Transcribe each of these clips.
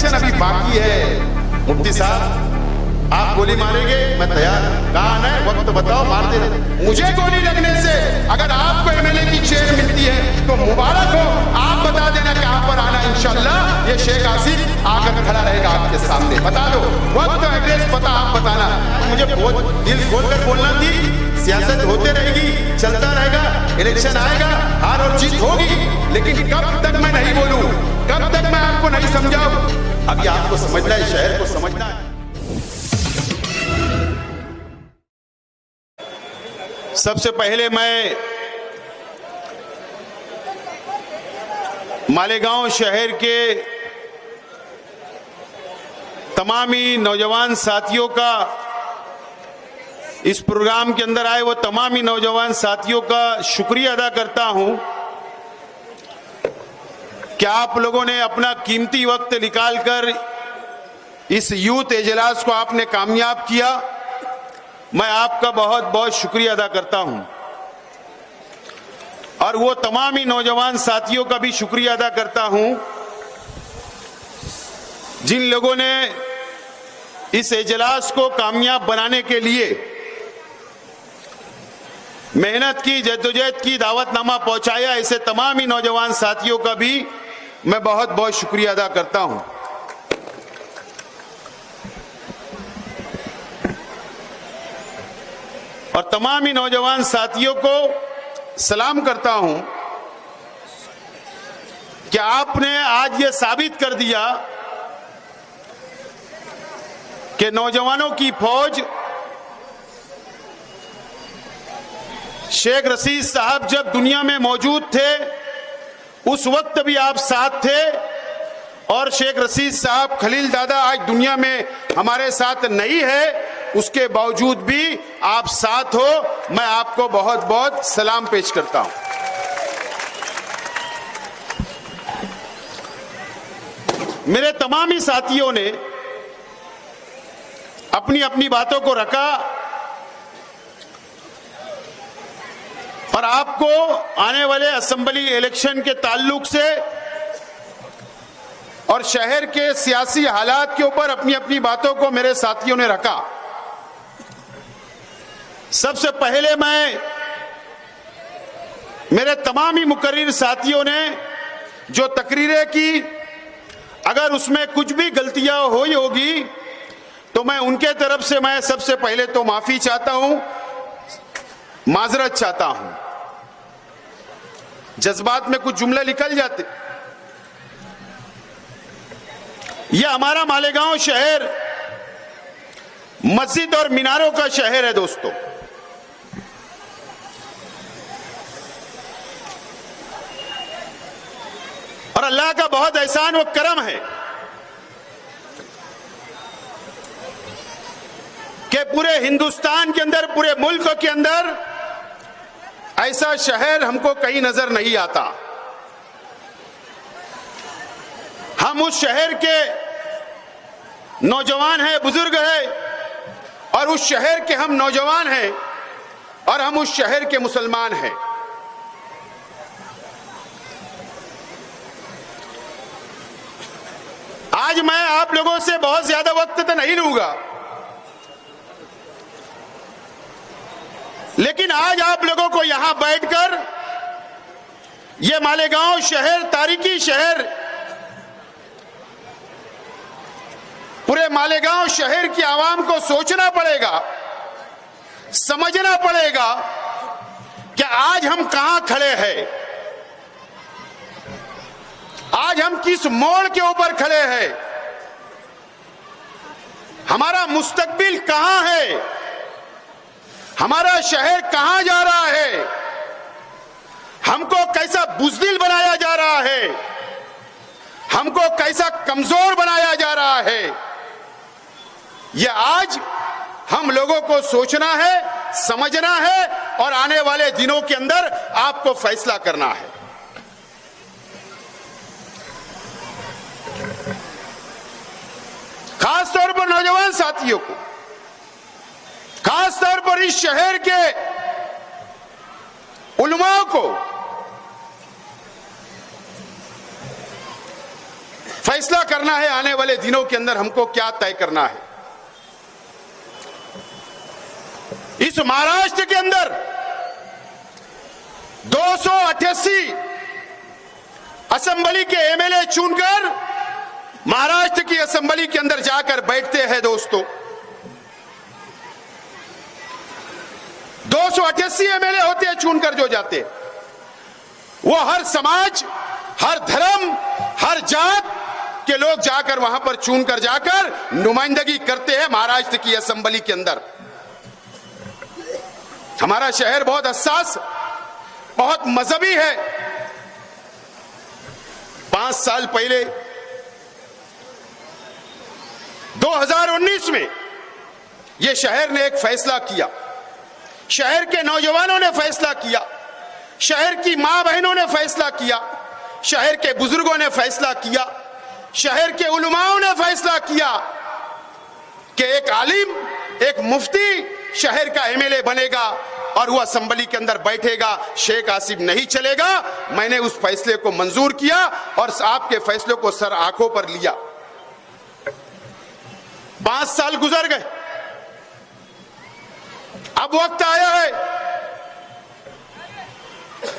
Election अभी बाकी है। मुफ्ती साहब आप गोली मारेंगे, मैं तैयार। कहाँ है वक्त बताओ, मार दे। मुझे गोली लगने से अगर आपको एमएलए की चेयर मिलती है तो मुबारक हो। आप बता देना कहाँ पर आना, इंशाल्लाह ये शेख आसिफ आकर खड़ा रहेगा आपके सामने। बता दो वक्त, एड्रेस पता आप बताना। मुझे बहुत दिल खोलकर बोलना थी, सियासत होते रहेगी, चलता रहेगा, इलेक्शन आएगा, हार और जीत होगी, लेकिन कब तक मैं नहीं बोलूं, कब तक मैं आपको नहीं समझाऊं। अभी आपको समझना है, शहर को समझना है। सबसे पहले मैं मालेगांव शहर के तमामी नौजवान साथियों का, इस प्रोग्राम के अंदर आए वो तमामी नौजवान साथियों का शुक्रिया अदा करता हूं कि आप लोगों ने अपना कीमती वक्त निकालकर इस यूथ इजलास को आपने कामयाब किया। मैं आपका बहुत बहुत शुक्रिया अदा करता हूं और वो तमामी नौजवान साथियों का भी शुक्रिया अदा करता हूं जिन लोगों ने इस इजलास को कामयाब बनाने के लिए मेहनत की, जद्दोजहद की, दावतनामा पहुंचाया। ऐसे तमामी नौजवान साथियों का भी मैं बहुत बहुत शुक्रिया अदा करता हूं। और तमामी नौजवान साथियों को सलाम करता हूं कि आपने आज ये साबित कर दिया कि नौजवानों की फौज, शेख रशीद साहब जब दुनिया में मौजूद थे उस वक्त भी आप साथ थे, और शेख रशीद साहब, खलील दादा आज दुनिया में हमारे साथ नहीं है, उसके बावजूद भी आप साथ हो। मैं आपको बहुत बहुत सलाम पेश करता हूं। मेरे तमामी साथियों ने अपनी अपनी बातों को रखा और आपको आने वाले असेंबली इलेक्शन के ताल्लुक से और शहर के सियासी हालात के ऊपर अपनी अपनी बातों को मेरे साथियों ने रखा। सबसे पहले मैं मेरे तमामी मुकर्रिर साथियों ने जो तकरीरें की, अगर उसमें कुछ भी गलतियां हुई होगी तो मैं उनके तरफ से मैं सबसे पहले तो माफी चाहता हूं, माजरत चाहता हूं। जज्बात में कुछ जुमले निकल जाते। यह हमारा मालेगांव शहर मस्जिद और मीनारों का शहर है दोस्तों। और अल्लाह का बहुत एहसान व करम है कि पूरे हिंदुस्तान के अंदर, पूरे मुल्क के अंदर ऐसा शहर हमको कहीं नजर नहीं आता। हम उस शहर के नौजवान हैं, बुजुर्ग हैं, और उस शहर के हम नौजवान हैं और हम उस शहर के मुसलमान हैं। आज मैं आप लोगों से बहुत ज्यादा वक्त तो नहीं लूंगा, लेकिन आज आप लोगों को यहां बैठकर यह मालेगांव शहर, तारीखी शहर, पूरे मालेगांव शहर की आवाम को सोचना पड़ेगा, समझना पड़ेगा कि आज हम कहां खड़े हैं, आज हम किस मोड़ के ऊपर खड़े हैं, हमारा मुस्तकबिल कहां है, हमारा शहर कहां जा रहा है, हमको कैसा बुज़दिल बनाया जा रहा है, हमको कैसा कमजोर बनाया जा रहा है। यह आज हम लोगों को सोचना है, समझना है और आने वाले दिनों के अंदर आपको फैसला करना है। खास तौर पर नौजवान साथियों को, खास तौर पर इस शहर के उलमाओं को फैसला करना है आने वाले दिनों के अंदर हमको क्या तय करना है। इस महाराष्ट्र के अंदर 288 असेंबली के एमएलए चुनकर महाराष्ट्र की असेंबली के अंदर जाकर बैठते हैं दोस्तों। 288 एमएलए होते हैं चुनकर जो जाते हैं, वो हर समाज, हर धर्म, हर जात के लोग जाकर वहां पर चुनकर जाकर नुमाइंदगी करते हैं महाराष्ट्र की असेंबली के अंदर। हमारा शहर बहुत हसास, बहुत मजहबी है। 5 साल पहले 2019 में यह शहर ने एक फैसला किया, शहर के नौजवानों ने फैसला किया, शहर की मां बहनों ने फैसला किया, शहर के बुजुर्गों ने फैसला किया, शहर के उलमाओं ने फैसला किया कि एक आलिम, एक मुफ्ती शहर का एमएलए बनेगा और वो असेंबली के अंदर बैठेगा, शेख आसिफ नहीं चलेगा। मैंने उस फैसले को मंजूर किया और आपके फैसले को सर आंखों पर लिया। 5 साल गुजर गए, अब वक्त आया है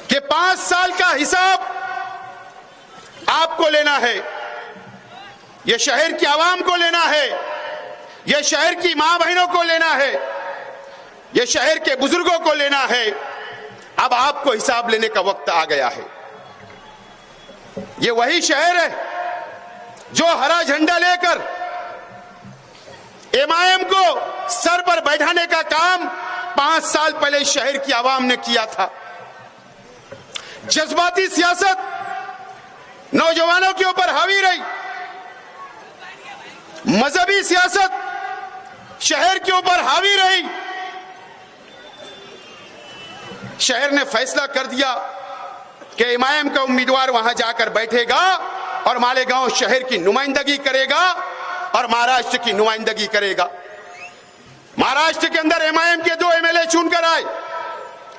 कि 5 साल का हिसाब आपको लेना है, यह शहर की आवाम को लेना है, यह शहर की मां बहनों को लेना है, यह शहर के बुजुर्गों को लेना है। अब आपको हिसाब लेने का वक्त आ गया है। यह वही शहर है जो हरा झंडा लेकर एमआईएम को सर पर बैठाने का काम 5 साल पहले शहर की आवाम ने किया था। जज्बाती सियासत नौजवानों के ऊपर हावी रही, मजहबी सियासत शहर के ऊपर हावी रही। शहर ने फैसला कर दिया कि एमआईएम का उम्मीदवार वहां जाकर बैठेगा और मालेगांव शहर की नुमाइंदगी करेगा और महाराष्ट्र की नुमाइंदगी करेगा। महाराष्ट्र के अंदर एमआईएम के 2 एमएलए चुनकर आए,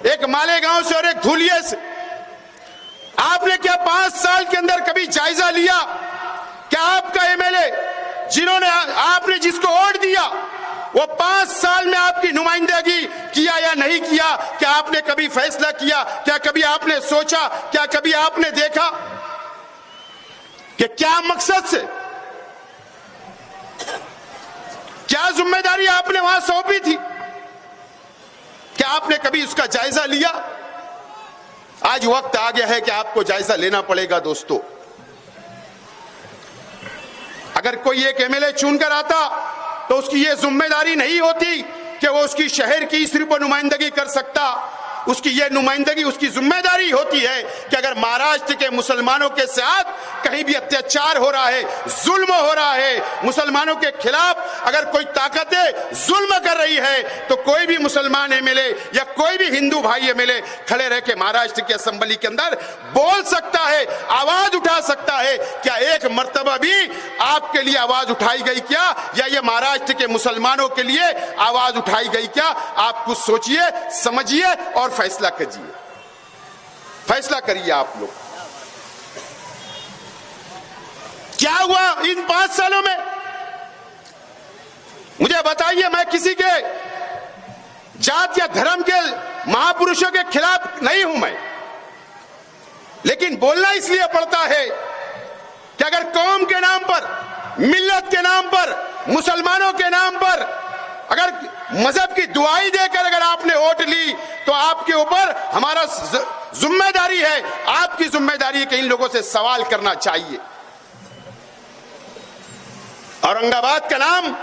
एक मालेगांव से और एक धुलिया से। आपने क्या 5 साल के अंदर कभी जायजा लिया? क्या आपका एमएलए जिन्होंने आपने जिसको वोट दिया वो 5 साल में आपकी नुमाइंदगी किया या नहीं किया? क्या आपने कभी फैसला किया? क्या कभी आपने सोचा? क्या कभी आपने देखा कि क्या मकसद से, क्या जिम्मेदारी आपने वहां सौंपी थी? क्या आपने कभी उसका जायजा लिया? आज वक्त आ गया है कि आपको जायजा लेना पड़ेगा दोस्तों। अगर कोई एक एमएलए चुनकर आता तो उसकी यह जिम्मेदारी नहीं होती कि वो उसकी शहर की सिर्फ नुमाइंदगी कर सकता। उसकी यह नुमाइंदगी, उसकी जिम्मेदारी होती है कि अगर महाराष्ट्र के मुसलमानों के साथ कहीं भी अत्याचार हो रहा है, जुल्म हो रहा है, मुसलमानों के खिलाफ अगर कोई ताकतें जुल्म कर रही है, तो कोई भी मुसलमान एमएलए या कोई भी हिंदू भाई एमएलए खड़े रह के महाराष्ट्र की असेंबली के अंदर बोल सकता है, आवाज उठा सकता है। क्या एक मर्तबा भी आपके लिए आवाज उठाई गई क्या? या ये महाराष्ट्र के मुसलमानों के लिए आवाज उठाई गई क्या? आप कुछ सोचिए, समझिए और फैसला कीजिए, फैसला करिए आप लोग। क्या हुआ इन 5 सालों में? मुझे बताइए। मैं किसी के जात या धर्म के महापुरुषों के खिलाफ नहीं हूं मैं, लेकिन बोलना इसलिए पड़ता है कि अगर कौम के नाम पर, मिल्लत के नाम पर, मुसलमानों के नाम पर अगर मजहब की दुआई देकर अगर आपने वोट ली, तो आपके ऊपर हमारा जिम्मेदारी है, आपकी जिम्मेदारी है कि इन लोगों से सवाल करना चाहिए। औरंगाबाद का नाम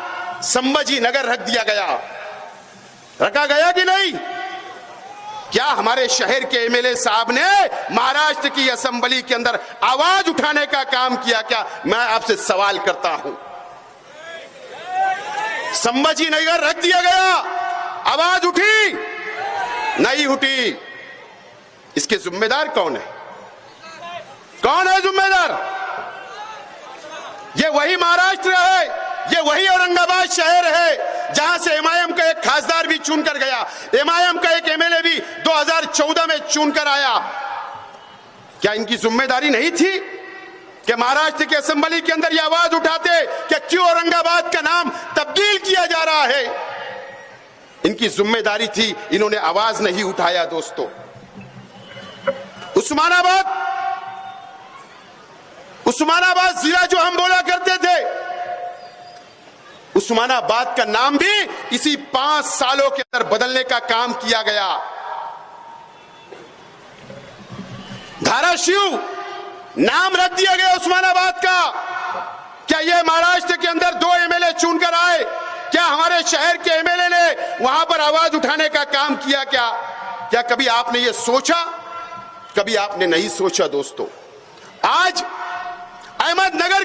संभाजी नगर रख दिया गया, रखा गया कि नहीं? क्या हमारे शहर के एमएलए साहब ने महाराष्ट्र की असेंबली के अंदर आवाज उठाने का काम किया क्या? मैं आपसे सवाल करता हूं। संभाजी नगर रख दिया गया, आवाज उठी नहीं उठी? इसके जिम्मेदार कौन है? कौन है जिम्मेदार? ये वही महाराष्ट्र है, ये वही औरंगाबाद शहर है जहां से एमआईएम का एक खासदार भी चुनकर गया, एमआईएम का एक एमएलए भी 2014 में चुनकर आया। क्या इनकी जिम्मेदारी नहीं थी कि महाराष्ट्र के असेंबली के अंदर ये आवाज उठाते कि क्यों औरंगाबाद का नाम तब्दील किया जा रहा है। इनकी जिम्मेदारी थी, इन्होंने आवाज नहीं उठाया दोस्तों। उस्मानाबाद जिला जो हम बोला करते थे, उस्मानाबाद का नाम भी इसी 5 सालों के अंदर बदलने का काम किया गया। धाराशिव नाम रख दिया गया उस्मानाबाद का। क्या यह महाराष्ट्र के अंदर 2 एमएलए चुनकर आए? क्या हमारे शहर के एमएलए ने वहां पर आवाज उठाने का काम किया? क्या कभी आपने यह सोचा? कभी आपने नहीं सोचा दोस्तों। आज अहमदनगर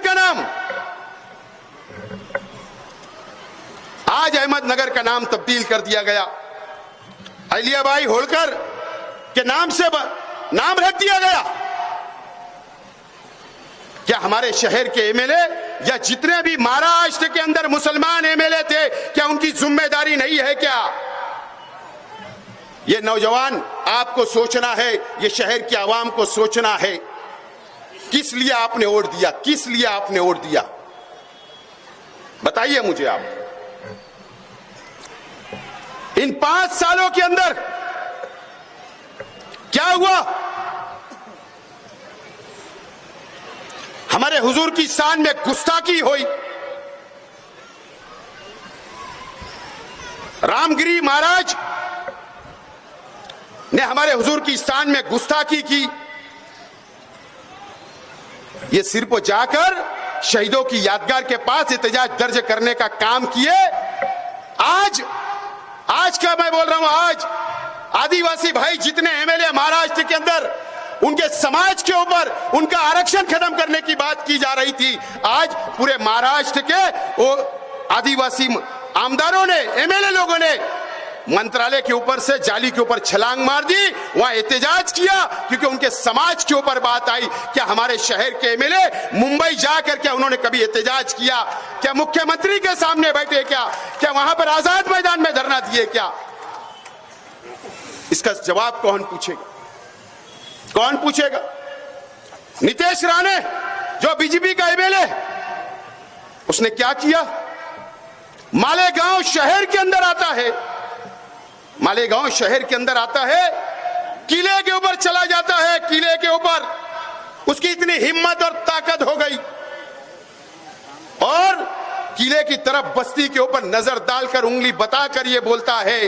का नाम तब्दील कर दिया गया। अहिल्याबाई होलकर के नाम से नाम रख दिया गया। क्या हमारे शहर के एमएलए या जितने भी महाराष्ट्र के अंदर मुसलमान एमएलए थे, क्या उनकी जिम्मेदारी नहीं है? क्या ये नौजवान आपको सोचना है, ये शहर की आवाम को सोचना है, किस लिए आपने वोट दिया? किस लिए आपने वोट दिया? बताइए मुझे आप। इन 5 सालों के अंदर क्या हुआ? हमारे हुजूर की शान में गुस्ताखी हुई। रामगिरी महाराज ने हमारे हुजूर की शान में गुस्ताखी की। ये सिर्फ जाकर शहीदों की यादगार के पास एहतजाज दर्ज करने का काम किए। आज का मैं बोल रहा हूं, आज आदिवासी भाई जितने एमएलए महाराष्ट्र के अंदर, उनके समाज के ऊपर उनका आरक्षण खत्म करने की बात की जा रही थी, आज पूरे महाराष्ट्र के वो आदिवासी आमदारों ने, एमएलए लोगों ने मंत्रालय के ऊपर से जाली के ऊपर छलांग मार दी, वहां एहतजाज किया, क्योंकि उनके समाज के ऊपर बात आई। क्या हमारे शहर के एमएलए मुंबई जाकर क्या उन्होंने कभी एहतजाज किया? क्या मुख्यमंत्री के सामने बैठे? क्या वहां पर आजाद मैदान में धरना दिए? क्या इसका जवाब कौन पूछेगा? कौन पूछेगा? नितेश राणे जो बीजेपी का एमएलए, उसने क्या किया? मालेगांव शहर के अंदर आता है, मालेगांव शहर के अंदर आता है, किले के ऊपर चला जाता है। किले के ऊपर उसकी इतनी हिम्मत और ताकत हो गई, और किले की तरफ बस्ती के ऊपर नजर डालकर उंगली बताकर यह बोलता है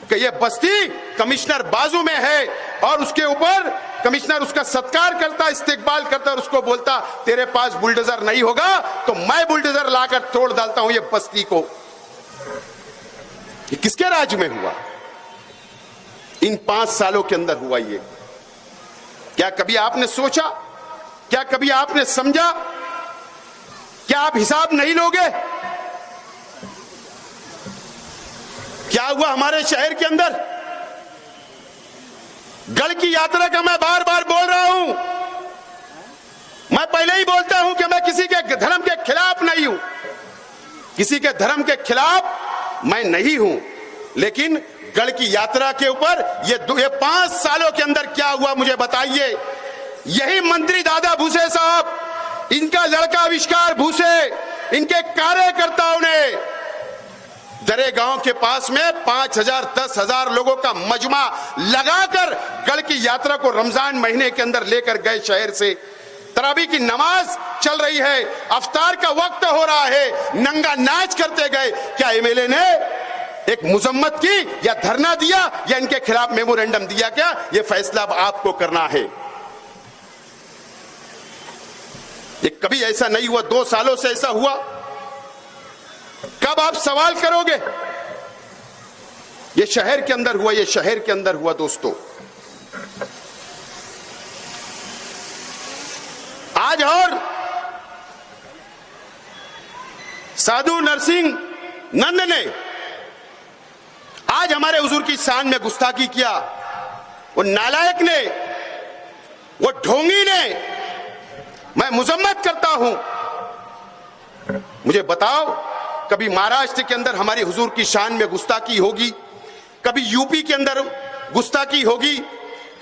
कि यह बस्ती कमिश्नर बाजू में है, और उसके ऊपर कमिश्नर उसका सत्कार करता, इस्तेकबाल करता, और उसको बोलता तेरे पास बुलडोजर नहीं होगा तो मैं बुलडोजर लाकर तोड़ डालता हूं ये बस्ती को। ये किसके राज्य में हुआ? इन 5 सालों के अंदर हुआ ये। क्या कभी आपने सोचा? क्या कभी आपने समझा? क्या आप हिसाब नहीं लोगे? क्या हुआ हमारे शहर के अंदर? गढ़ की यात्रा का मैं बार बार बोल रहा हूं। मैं पहले ही बोलता हूं कि मैं किसी के धर्म के खिलाफ नहीं हूं, किसी के धर्म के खिलाफ मैं नहीं हूं, लेकिन गढ़ की यात्रा के ऊपर ये 5 सालों के अंदर क्या हुआ मुझे बताइए। यही मंत्री दादा भूसे साहब, इनका लड़का आविष्कार भूसे, इनके कार्यकर्ताओं ने दरे गांव के पास में 5,000 10,000 लोगों का मजमा लगाकर गढ़ की यात्रा को रमजान महीने के अंदर लेकर गए। शहर से तरावी की नमाज चल रही है, अफ्तार का वक्त हो रहा है, नंगा नाच करते गए। क्या एमएलए ने एक मुजम्मत की या धरना दिया या इनके खिलाफ मेमोरेंडम दिया? क्या यह फैसला अब आपको करना है। ये कभी ऐसा नहीं हुआ, 2 सालों से ऐसा हुआ। कब आप सवाल करोगे? ये शहर के अंदर हुआ, ये शहर के अंदर हुआ दोस्तों। आज और साधु नरसिंह नंद ने आज हमारे हुजूर की शान में गुस्ताखी किया। वो नालायक ने, वो ढोंगी ने, मैं मुजम्मत करता हूं। मुझे बताओ, कभी महाराष्ट्र के अंदर हमारी हुजूर की शान में गुस्ताखी होगी? कभी यूपी के अंदर गुस्ताखी होगी?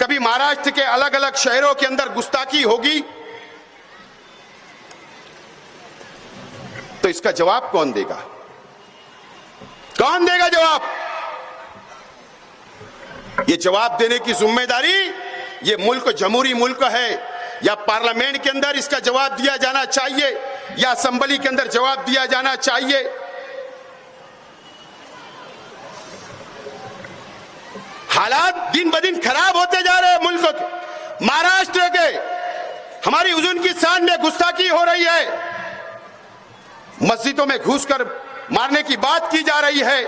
कभी महाराष्ट्र के अलग अलग शहरों के अंदर गुस्ताखी होगी? तो इसका जवाब कौन देगा? कौन देगा जवाब? ये जवाब देने की जिम्मेदारी ये मुल्क जमहूरी मुल्क है, या पार्लियामेंट के अंदर इसका जवाब दिया जाना चाहिए, या असेंबली के अंदर जवाब दिया जाना चाहिए। हालात दिन ब दिन खराब होते जा रहे हैं मुल्क के। महाराष्ट्र के हमारी हुजूर की शान में गुस्ताखी हो रही है, मस्जिदों में घुसकर मारने की बात की जा रही है।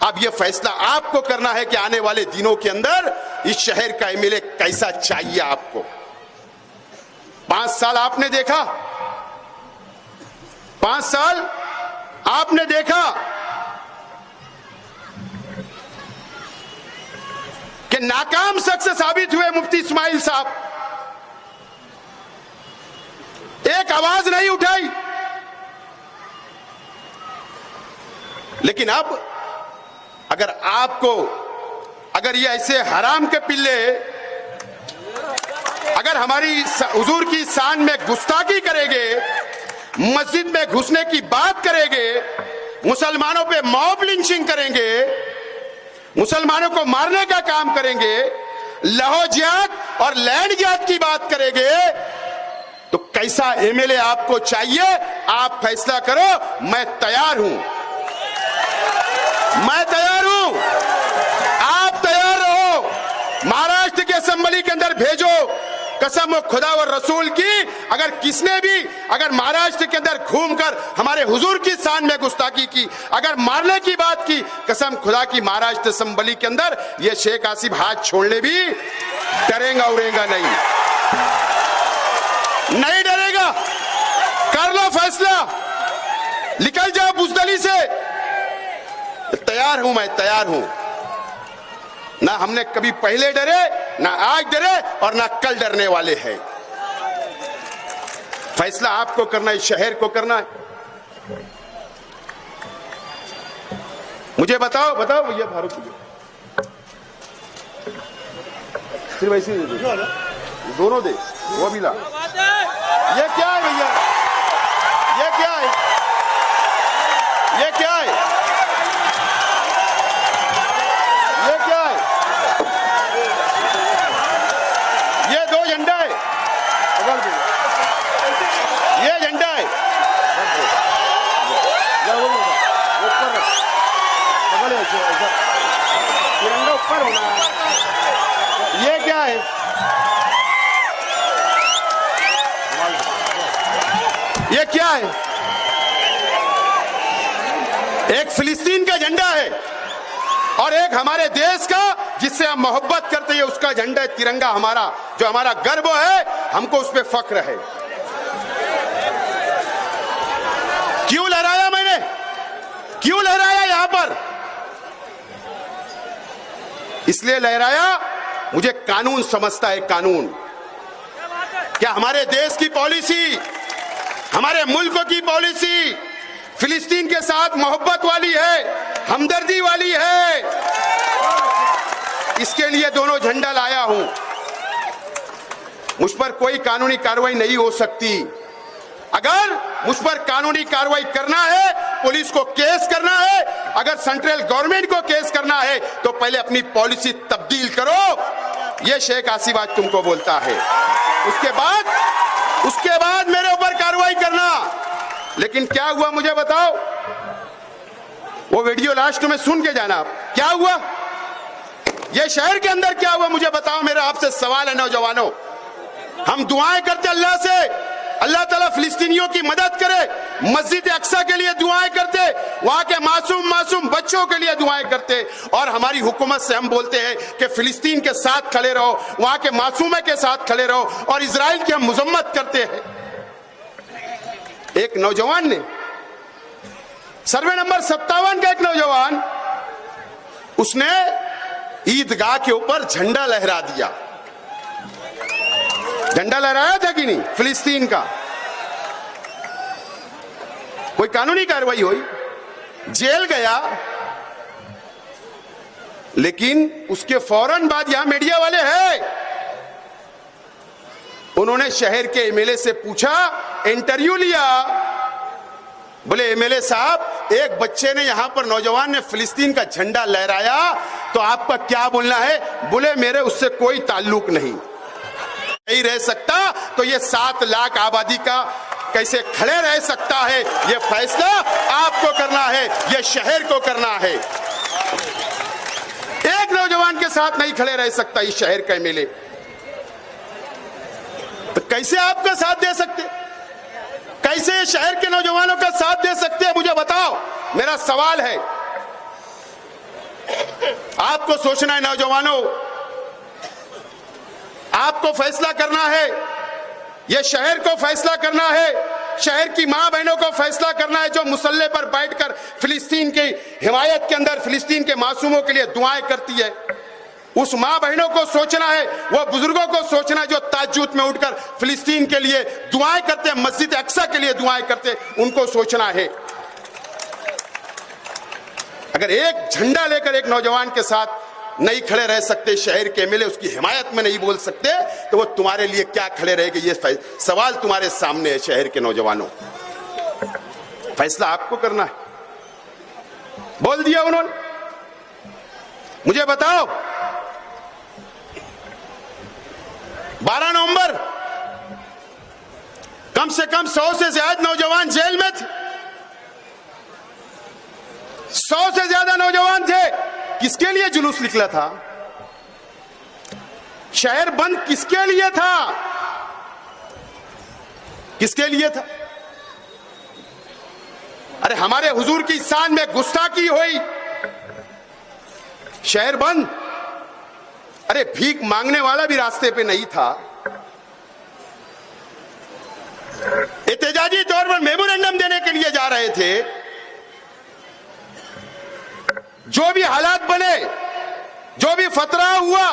अब यह फैसला आपको करना है कि आने वाले दिनों के अंदर इस शहर का एमएलए कैसा चाहिए आपको। 5 साल आपने देखा, 5 साल आपने देखा कि नाकाम शख्स साबित हुए मुफ्ती इस्माइल साहब। एक आवाज नहीं उठाई। लेकिन अब अगर ये ऐसे हराम के पिल्ले अगर हमारी हुजूर की शान में गुस्ताखी करेंगे, मस्जिद में घुसने की बात करेंगे, मुसलमानों पे मॉब लिंचिंग करेंगे, मुसलमानों को मारने का काम करेंगे, लहो जिहाद और लैंड जिहाद की बात करेंगे, तो कैसा एमएलए आपको चाहिए? आप फैसला करो। मैं तैयार हूं, मैं तैयार हूं, आप तैयार रहो। महाराष्ट्र के असेंबली के अंदर भेजो। कसम खुदा और रसूल की, अगर किसने भी अगर महाराष्ट्र के अंदर घूमकर हमारे हुजूर की शान में गुस्ताखी की, अगर मारने की बात की, कसम खुदा की महाराष्ट्र असेंबली के अंदर ये शेख आसिफ हाथ छोड़ने भी डरेगा उड़ेगा नहीं, नहीं डरेगा। कर लो फैसला, निकल जाओ बुजदली से। तैयार हूं, मैं तैयार हूं। ना हमने कभी पहले डरे, ना आज डरे और ना कल डरने वाले हैं। फैसला आपको करना है, शहर को करना है। मुझे बताओ भैया, फारूक सिर्फ ऐसे दे दो, दोनों दे, वो भी ला। ये क्या है भैया? ये क्या है? ये क्या है? ये क्या है? ये 2 झंडा है, ये झंडा है, तिरंगा ऊपर होना है। ये क्या है? ये क्या है? एक फिलिस्तीन का झंडा है और एक हमारे देश का जिससे हम मोहब्बत करते हैं उसका झंडा है, तिरंगा हमारा, जो हमारा गर्व है, हमको उस पर फख्र है। क्यों लहराया मैंने? क्यों लहराया यहां पर? इसलिए लहराया, मुझे कानून समझता है। कानून क्या हमारे देश की पॉलिसी, हमारे मुल्क की पॉलिसी फिलिस्तीन के साथ मोहब्बत वाली है, हमदर्दी वाली है। इसके लिए दोनों झंडा लाया हूं। मुझ पर कोई कानूनी कार्रवाई नहीं हो सकती। अगर मुझ पर कानूनी कार्रवाई करना है, पुलिस को केस करना है, अगर सेंट्रल गवर्नमेंट को केस करना है, तो पहले अपनी पॉलिसी तब्दील करो। यह शेख आसिफ आज तुमको बोलता है। उसके बाद मेरे ऊपर कार्रवाई करना। लेकिन क्या हुआ मुझे बताओ? वो वीडियो लास्ट में सुन के जाना। क्या हुआ ये शहर के अंदर? क्या हुआ मुझे बताओ। मेरा आपसे सवाल है नौजवानों। हम दुआएं करते अल्लाह से, अल्लाह ताला फिलिस्तीनियों की मदद करे। मस्जिद अक्सा के लिए दुआएं करते, वहां के मासूम बच्चों के लिए दुआएं करते, और हमारी हुकूमत से हम बोलते हैं कि फिलिस्तीन के साथ खड़े रहो, वहां के मासूम के साथ खड़े रहो, और इजराइल की हम मजम्मत करते हैं। एक नौजवान ने, सर्वे नंबर 57 का एक नौजवान, उसने ईदगाह के ऊपर झंडा लहरा दिया। झंडा लहराया था कि नहीं फिलिस्तीन का? कोई कानूनी कार्रवाई हुई, जेल गया, लेकिन उसके फौरन बाद यहां मीडिया वाले हैं, उन्होंने शहर के एमएलए से पूछा, इंटरव्यू लिया बोले एमएलए साहब, एक बच्चे ने यहां पर, नौजवान ने फिलिस्तीन का झंडा लहराया तो आपका क्या बोलना है? बोले मेरे उससे कोई ताल्लुक नहीं रह सकता। तो ये 7 लाख आबादी का कैसे खड़े रह सकता है, ये फैसला आपको करना है, ये शहर को करना है। एक नौजवान के साथ नहीं खड़े रह सकता इस शहर का एमएलए, तो कैसे आपका साथ दे सकते? कैसे शहर के नौजवानों का साथ दे सकते हैं? मुझे बताओ। मेरा सवाल है, आपको सोचना है नौजवानों, आपको फैसला करना है, यह शहर को फैसला करना है, शहर की मां बहनों को फैसला करना है जो मुसल्ले पर बैठकर फिलिस्तीन की हिमायत के अंदर फिलिस्तीन के मासूमों के लिए दुआएं करती है। उस मां बहनों को सोचना है, वो बुजुर्गों को सोचना है जो ताज्जुद में उठकर फिलिस्तीन के लिए दुआएं करते हैं, मस्जिद अक्सा के लिए दुआएं करते हैं, उनको सोचना है। अगर एक झंडा लेकर एक नौजवान के साथ नहीं खड़े रह सकते, शहर के एमएलए उसकी हिमायत में नहीं बोल सकते, तो वो तुम्हारे लिए क्या खड़े रहेंगे? ये सवाल तुम्हारे सामने है। शहर के नौजवानों, फैसला आपको करना है। बोल दिया उन्होंने। मुझे बताओ, 12 नवंबर कम से कम 100 से ज्यादा नौजवान जेल में थे। 100 से ज्यादा नौजवान थे। किसके लिए जुलूस निकला था? शहर बंद किसके लिए था? किसके लिए था? अरे हमारे हुजूर की शान में गुस्ताखी हुई, शहर बंद। अरे भीख मांगने वाला भी रास्ते पे नहीं था। एहतजाजी तौर पर मेमोरेंडम देने के लिए जा रहे थे। जो भी हालात बने, जो भी फतरा हुआ,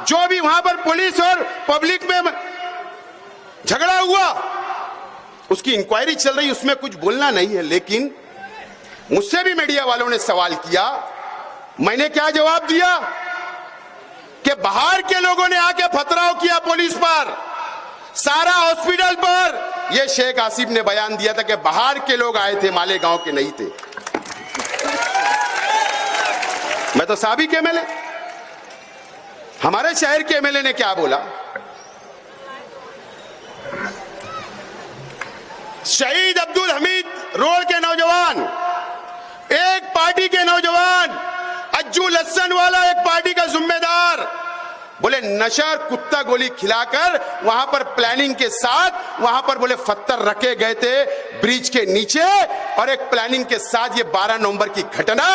जो भी वहां पर पुलिस और पब्लिक में झगड़ा हुआ, उसकी इंक्वायरी चल रही, उसमें कुछ बोलना नहीं है। लेकिन मुझसे भी मीडिया वालों ने सवाल किया, मैंने क्या जवाब दिया कि बाहर के लोगों ने आके पथराव किया पुलिस पर, सारा हॉस्पिटल पर। यह शेख आसिफ ने बयान दिया था कि बाहर के लोग आए थे, मालेगांव के नहीं थे। मैं तो साबिक एमएलए, हमारे शहर के एमएलए ने क्या बोला? शहीद अब्दुल हमीद रोड के नौजवान, एक पार्टी के नौजवान, अज्जू लस्सन वाला एक पार्टी का जिम्मेदार, बोले नशा और कुत्ता गोली खिलाकर वहां पर प्लानिंग के साथ वहां पर बोले पत्थर रखे गए थे ब्रिज के नीचे, और एक प्लानिंग के साथ ये 12 नवंबर की घटना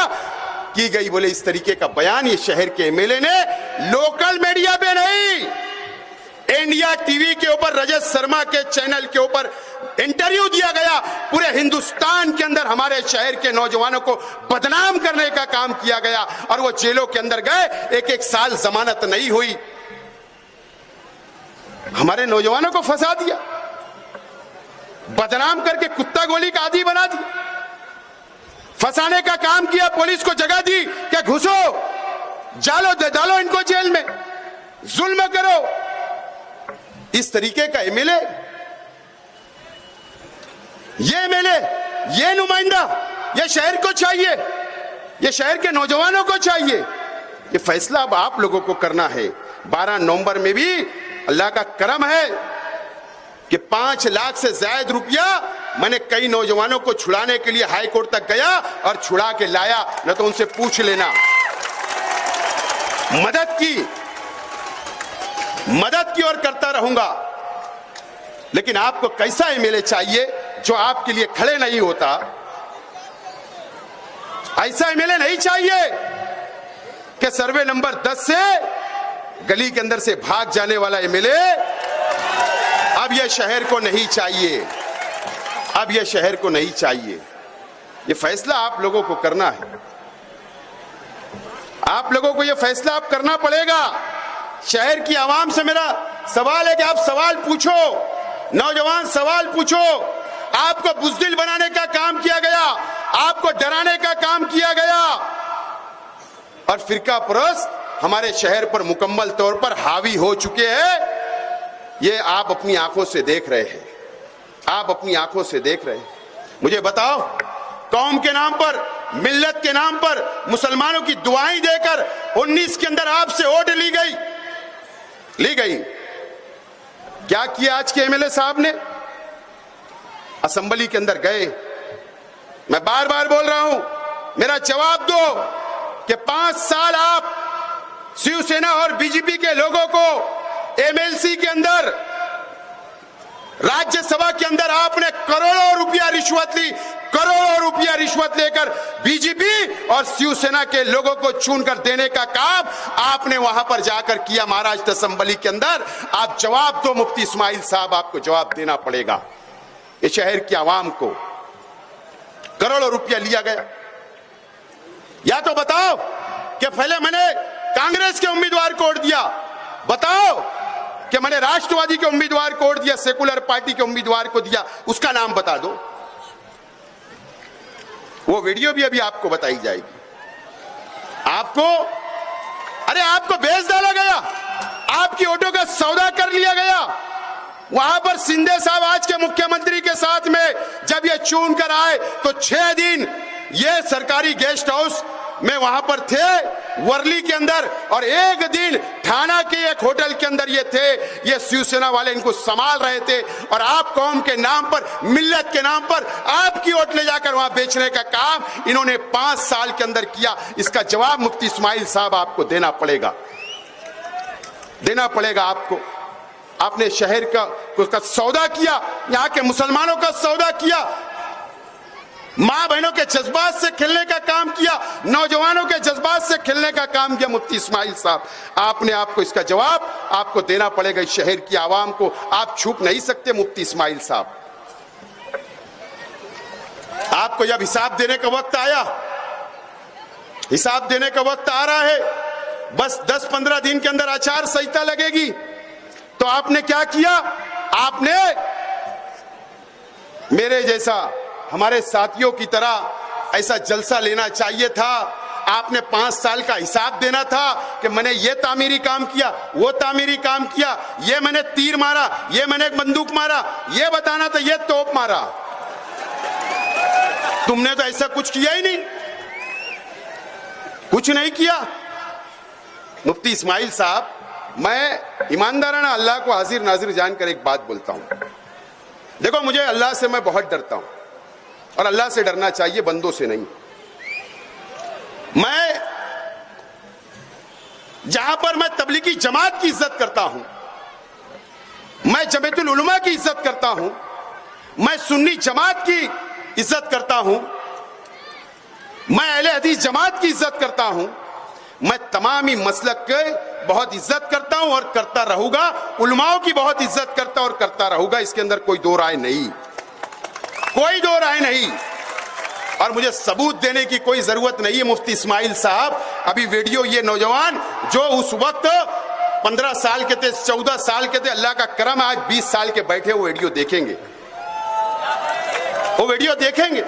की गई। बोले इस तरीके का बयान ये शहर के एमएलए ने लोकल मीडिया पे नहीं, इंडिया टीवी के ऊपर रजत शर्मा के चैनल के ऊपर इंटरव्यू दिया गया। पूरे हिंदुस्तान के अंदर हमारे शहर के नौजवानों को बदनाम करने का काम किया गया, और वो जेलों के अंदर गए, 1-1 साल जमानत नहीं हुई। हमारे नौजवानों को फंसा दिया, बदनाम करके कुत्ता गोली का आदी बना दिया, फंसाने का काम किया। पुलिस को जगह दी कि घुसो, जालो डालो इनको जेल में, जुल्म करो। इस तरीके का एमएलए, ये एमएलए, ये नुमाइंदा, ये शहर को चाहिए, ये शहर के नौजवानों को चाहिए। ये फैसला अब आप लोगों को करना है। 12 नवंबर में भी अल्लाह का करम है कि 5 लाख से ज्यादा रुपया मैंने कई नौजवानों को छुड़ाने के लिए हाई कोर्ट तक गया और छुड़ा के लाया। न तो उनसे पूछ लेना, मदद की और करता रहूंगा। लेकिन आपको कैसा एमएलए चाहिए जो आपके लिए खड़े नहीं होता? ऐसा एमएलए नहीं चाहिए कि सर्वे नंबर 10 से गली के अंदर से भाग जाने वाला एमएलए। अब यह शहर को नहीं चाहिए, अब यह शहर को नहीं चाहिए। यह फैसला आप लोगों को करना है, आप लोगों को यह फैसला आप करना पड़ेगा। शहर की आवाम से मेरा सवाल है कि आप सवाल पूछो, नौजवान सवाल पूछो। आपको बुज़दिल बनाने का काम किया गया, आपको डराने का काम किया गया, और फिरका परस्त हमारे शहर पर मुकम्मल तौर पर हावी हो चुके हैं। ये आप अपनी आंखों से देख रहे हैं, आप अपनी आंखों से देख रहे हैं। मुझे बताओ, कौम के नाम पर, मिल्लत के नाम पर मुसलमानों की दुआएं देकर 19 के अंदर आपसे वोट ली गई। क्या किया आज के एमएलए साहब ने? असेंबली के अंदर गए, मैं बार बार बोल रहा हूं, मेरा जवाब दो कि 5 साल आप शिवसेना और बीजेपी के लोगों को एमएलसी के अंदर, राज्यसभा के अंदर आपने करोड़ों रुपया रिश्वत ली, करोड़ों रुपया रिश्वत लेकर बीजेपी और शिवसेना के लोगों को चुनकर देने का काम आपने वहां पर जाकर किया महाराष्ट्र असेंबली के अंदर। आप जवाब दो मुफ्ती इस्माइल साहब, आपको जवाब देना पड़ेगा। इस शहर की आवाम को करोड़ों रुपया लिया गया। या तो बताओ कि पहले मैंने कांग्रेस के उम्मीदवार को वोट दिया, बताओ कि मैंने राष्ट्रवादी के उम्मीदवार को वोट दिया, सेकुलर पार्टी के उम्मीदवार को दिया, उसका नाम बता दो। वो वीडियो भी अभी आपको बताई जाएगी। आपको बेच डाला गया, आपकी वोटों का सौदा कर लिया गया। वहां पर शिंदे साहब आज के मुख्यमंत्री के साथ में जब ये चुन कर आए तो 6 दिन ये सरकारी गेस्ट हाउस में वहां पर थे वर्ली के अंदर, और 1 दिन ठाणा के एक होटल के अंदर ये थे। ये शिवसेना वाले इनको संभाल रहे थे, और आप कौम के नाम पर, मिल्लत के नाम पर आपकी वोट ले जाकर वहां बेचने का काम इन्होंने 5 साल के अंदर किया। इसका जवाब मुफ्ती इस्माइल साहब आपको देना पड़ेगा, आपको। आपने शहर का सौदा किया, यहां के मुसलमानों का सौदा किया, मां बहनों के जज्बात से खेलने का काम किया, नौजवानों के जज्बात से खेलने का काम किया मुफ्ती इस्माइल साहब। आपको इसका जवाब आपको देना पड़ेगा। इस शहर की आवाम को आप छुप नहीं सकते मुफ्ती इस्माइल साहब। आपको जब हिसाब देने का वक्त आया, हिसाब देने का वक्त आ रहा है, बस 10-15 दिन के अंदर आचार संहिता लगेगी, तो आपने क्या किया? आपने मेरे जैसा, हमारे साथियों की तरह ऐसा जलसा लेना चाहिए था। आपने 5 साल का हिसाब देना था कि मैंने ये तामीरी काम किया, वो तामीरी काम किया, ये मैंने तीर मारा, ये मैंने बंदूक मारा, ये बताना था, ये तोप मारा। तुमने तो ऐसा कुछ किया ही नहीं, कुछ नहीं किया। मुफ्ती इस्माइल साहब, मैं ईमानदाराना अल्लाह को हाजिर नाजिर जानकर एक बात बोलता हूं। देखो, मुझे अल्लाह से मैं बहुत डरता हूं, और अल्लाह से डरना चाहिए, बंदों से नहीं। मैं जहां पर मैं तबलीगी जमात की इज्जत करता हूं, मैं जमीयतुल उलमा की इज्जत करता हूं, मैं सुन्नी जमात की इज्जत करता हूं, मैं अहले हदीस जमात की इज्जत करता हूं, मैं तमामी मसलक के बहुत इज्जत करता हूं और करता रहूंगा, उलमाओं की बहुत इज्जत करता और करता रहूंगा। इसके अंदर कोई दो राय नहीं, कोई दो राय नहीं। और मुझे सबूत देने की कोई जरूरत नहीं है मुफ्ती इस्माइल साहब। अभी वीडियो, ये नौजवान जो उस वक्त 15 साल के थे, 14 साल के थे, अल्लाह का करम आज 20 साल के बैठे, वो वीडियो देखेंगे, वो वीडियो देखेंगे।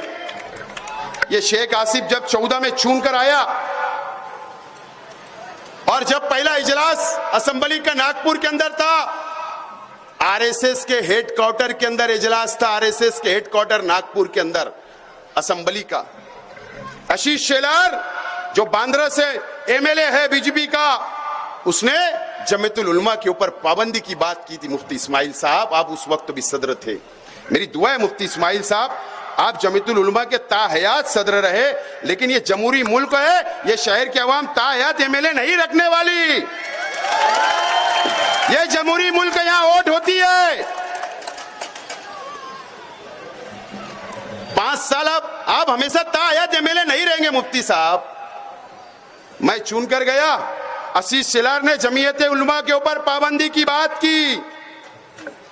ये शेख आसिफ जब 14 में चुन कर आया, और जब पहला इजलास असेंबली का नागपुर के अंदर था, आरएसएस के हेडक्वार्टर के अंदर इजलास था, आरएसएस के हेडक्वार्टर नागपुर के अंदर असेंबली का। आशीष शेलार जो बांद्रा से एमएलए है बीजेपी का, उसने जमीयतुल उलमा के ऊपर पाबंदी की बात की थी। मुफ्ती इस्माइल साहब, आप उस वक्त भी सदर थे। मेरी दुआ है मुफ्ती इस्माइल साहब, आप जमीयतुल उलमा के ताहयात सदर रहे, लेकिन ये जमहूरी मुल्क है, ये शहर की आवाम ताहयात एमएलए नहीं रखने वाली। ये जमहूरी मुल्क, यहां वोट होती है। 5 साल आप हमेशा ताहयात एमएलए नहीं रहेंगे मुफ्ती साहब। मैं चुन कर गया, आशीष शेलार ने जमीयत उलमा के ऊपर पाबंदी की बात की,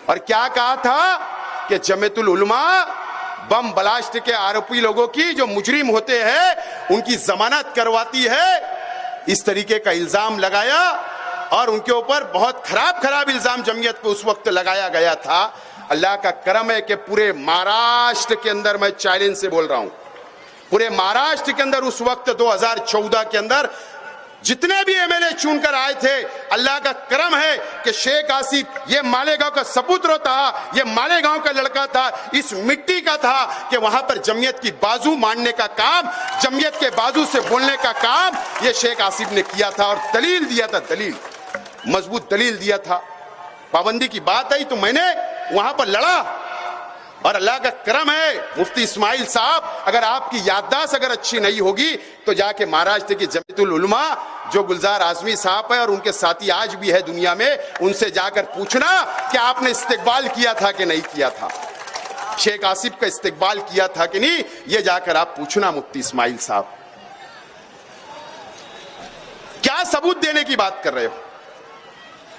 और क्या कहा था कि जमीयतुल उलमा बम ब्लास्ट के आरोपी लोगों की, जो मुजरिम होते हैं, उनकी जमानत करवाती है। इस तरीके का इल्जाम लगाया, और उनके ऊपर बहुत खराब इल्जाम जमीयत पे उस वक्त लगाया गया था। अल्लाह का करम है कि पूरे महाराष्ट्र के अंदर, मैं चैलेंज से बोल रहा हूं, पूरे महाराष्ट्र के अंदर उस वक्त 2014 के अंदर जितने भी एमएलए चुनकर आए थे, अल्लाह का करम है कि शेख आसिफ ये मालेगांव का सपुत्र था, ये मालेगांव का लड़का था, इस मिट्टी का था कि वहां पर जमीयत की बाजू मानने का काम, जमीयत के बाजू से बोलने का काम ये शेख आसिफ ने किया था। और दलील दिया था, दलील, मजबूत दलील दिया था। पाबंदी की बात आई तो मैंने वहां पर लड़ा। और अल्लाह का करम है मुफ्ती इस्माइल साहब, अगर आपकी याददाश्त अगर अच्छी नहीं होगी तो जाके महाराष्ट्र की जमीयतुल उलमा जो गुलजार आजमी साहब है और उनके साथी आज भी है दुनिया में, उनसे जाकर पूछना कि आपने इस्तेकबाल किया था कि नहीं किया था, शेख आसिफ का इस्तेकबाल किया था कि नहीं, ये जाकर आप पूछना मुफ्ती इस्माइल साहब। क्या सबूत देने की बात कर रहे हो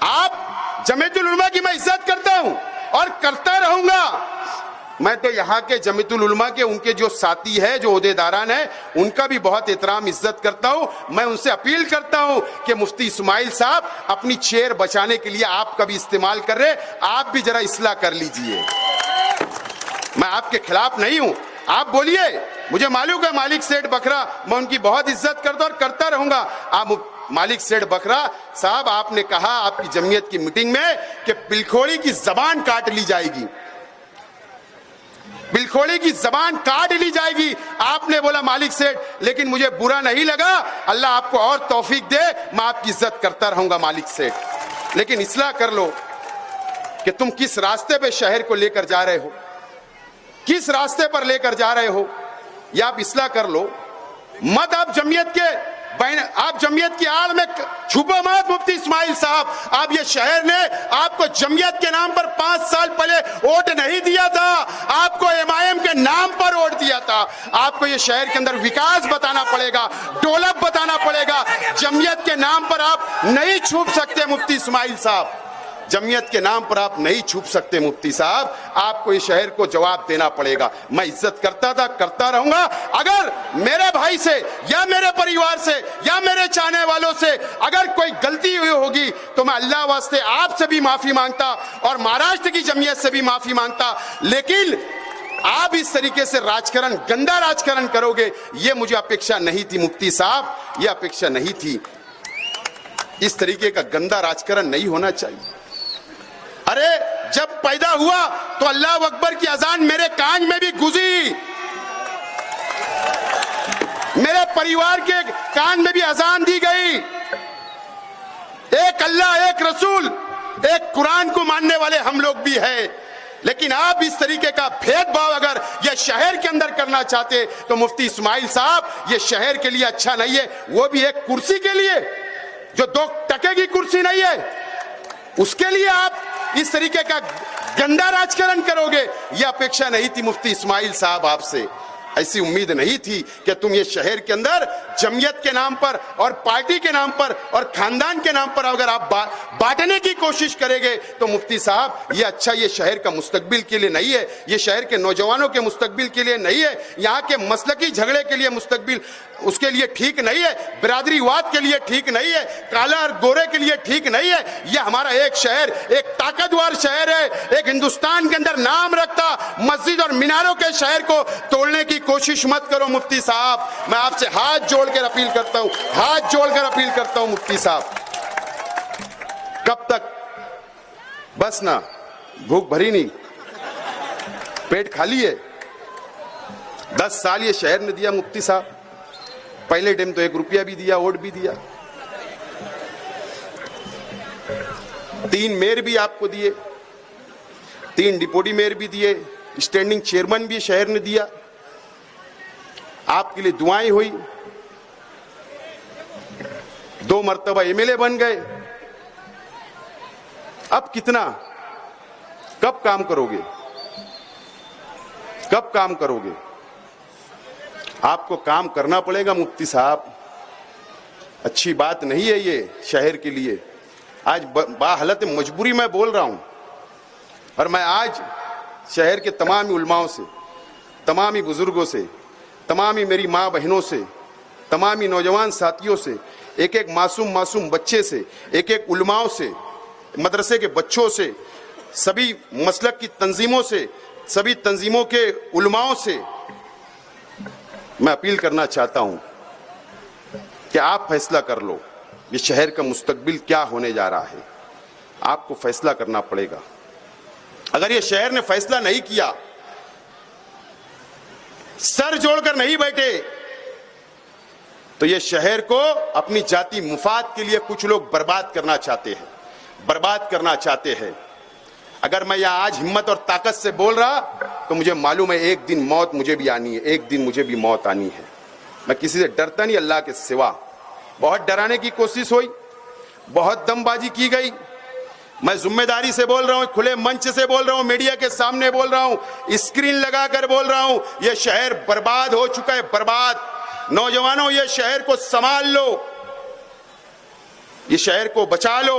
आप? जमीयतुल उलमा की मैं इज्जत करता हूं और करता रहूंगा। मैं तो यहाँ के जमीयतुल उलमा के उनके जो साथी है, जो ओहदेदारान है, उनका भी बहुत एहतराम इज्जत करता हूं। मैं उनसे अपील करता हूं कि मुफ्ती इस्माइल साहब अपनी चेयर बचाने के लिए आपका भी इस्तेमाल कर रहे, आप भी जरा इस्लाह कर लीजिए। मैं आपके खिलाफ नहीं हूं, आप बोलिए, मुझे मालूम है मालिक सेठ बकरा, मैं उनकी बहुत इज्जत करता और करता रहूंगा। आप मालिक सेठ बकरा साहब, आपने कहा आपकी जमीयत की मीटिंग में कि बिलखोड़ी की जबान काट ली जाएगी, बिलखोड़ी की जबान काट ली जाएगी, आपने बोला मालिक सेठ, लेकिन मुझे बुरा नहीं लगा। अल्लाह आपको और तौफीक दे, मैं आपकी इज्जत करता रहूंगा मालिक सेठ, लेकिन इस्लाह कर लो कि तुम किस रास्ते पे शहर को लेकर जा रहे हो, किस रास्ते पर लेकर जा रहे हो, या आप इस्लाह कर लो। मत आप जमीयत के आप जमीयत की आड़ में छुपो मत मुफ्ती इस्माइल साहब। आप ये शहर ने आपको जमीयत के नाम पर 5 साल पहले वोट नहीं दिया था, आपको एमआईएम के नाम पर वोट दिया था। आपको ये शहर के अंदर विकास बताना पड़ेगा, डेवलप बताना पड़ेगा। जमीयत के नाम पर आप नहीं छुप सकते मुफ्ती इस्माइल साहब, जमीयत के नाम पर आप नहीं छुप सकते मुफ्ती साहब, आपको इस शहर को जवाब देना पड़ेगा। मैं इज्जत करता था, करता रहूंगा। अगर मेरे भाई से या मेरे परिवार से या मेरे चाहने वालों से अगर कोई गलती हुई होगी तो मैं अल्लाह वास्ते आपसे भी माफी मांगता और महाराष्ट्र की जमीयत से भी माफी मांगता। लेकिन आप इस तरीके से राजकारण, गंदा राजकारण करोगे, ये मुझे अपेक्षा नहीं थी मुफ्ती साहब, ये अपेक्षा नहीं थी। इस तरीके का गंदा राजकारण नहीं होना चाहिए। अरे जब पैदा हुआ तो अल्लाह अकबर की अजान मेरे कान में भी गुजी, मेरे परिवार के कान में भी अजान दी गई। एक अल्लाह, एक रसूल, एक कुरान को मानने वाले हम लोग भी हैं। लेकिन आप इस तरीके का भेदभाव अगर ये शहर के अंदर करना चाहते तो मुफ्ती इस्माइल साहब, ये शहर के लिए अच्छा नहीं है। वो भी एक कुर्सी के लिए, जो 2 टके की कुर्सी नहीं है, उसके लिए आप इस तरीके का गंदा राजकारण करोगे, यह अपेक्षा नहीं थी मुफ्ती इस्माइल साहब आपसे। ऐसी उम्मीद नहीं थी कि तुम ये शहर के अंदर जमीयत के नाम पर और पार्टी के नाम पर और खानदान के नाम पर अगर आप बांटने की कोशिश करेंगे तो मुफ्ती साहब ये अच्छा, ये शहर का मुस्तकबिल के लिए नहीं है, ये शहर के नौजवानों के मुस्तकबिल के लिए नहीं है, यहाँ के मसलकी झगड़े के लिए मुस्तकबिल उसके लिए ठीक नहीं है, बिरादरीवाद के लिए ठीक नहीं है, काला और गोरे के लिए ठीक नहीं है। यह हमारा एक शहर, एक ताकतवर शहर है, एक हिंदुस्तान के अंदर नाम रखता मस्जिद और मीनारों के शहर को तोड़ने की कोशिश मत करो मुफ्ती साहब। मैं आपसे हाथ जोड़कर अपील करता हूं, हाथ जोड़कर अपील करता हूं मुफ्ती साहब। कब तक? बस ना, भूख भरी नहीं, पेट खाली है। 10 साल ये शहर ने दिया मुफ्ती साहब, पहले टाइम तो 1 रुपया भी दिया, वोट भी दिया, 3 मेयर भी आपको दिए, 3 डिप्टी मेयर भी दिए, स्टैंडिंग चेयरमैन भी शहर ने दिया, आपके लिए दुआएं हुई, 2 मर्तबा एमएलए बन गए। अब कितना? कब काम करोगे? कब काम करोगे? आपको काम करना पड़ेगा मुफ्ती साहब। अच्छी बात नहीं है ये शहर के लिए। आज बाहालत मजबूरी मैं बोल रहा हूं, और मैं आज शहर के तमाम उलमाओं से, तमाम बुजुर्गों से, तमाम मेरी माँ बहनों से, तमाम नौजवान साथियों से, एक एक मासूम बच्चे से, एक एक उलमाओं से, मदरसे के बच्चों से, सभी मसलक की तंजीमों से, सभी तंजीमों के उलमाओं से मैं अपील करना चाहता हूं कि आप फैसला कर लो। ये शहर का मुस्तकबिल क्या होने जा रहा है, आपको फैसला करना पड़ेगा। अगर ये शहर ने फैसला नहीं किया, सर जोड़कर नहीं बैठे, तो ये शहर को अपनी जाति मुफाद के लिए कुछ लोग बर्बाद करना चाहते हैं। अगर मैं यहां आज हिम्मत और ताकत से बोल रहा, तो मुझे मालूम है एक दिन मौत मुझे भी आनी है, एक दिन मुझे भी मौत आनी है। मैं किसी से डरता नहीं अल्लाह के सिवा। बहुत डराने की कोशिश हुई, बहुत दमबाजी की गई। मैं जिम्मेदारी से बोल रहा हूं, खुले मंच से बोल रहा हूं, मीडिया के सामने बोल रहा हूं, स्क्रीन लगाकर बोल रहा हूं, यह शहर बर्बाद हो चुका है, बर्बाद। नौजवानों, ये शहर को संभाल लो, ये शहर को बचा लो।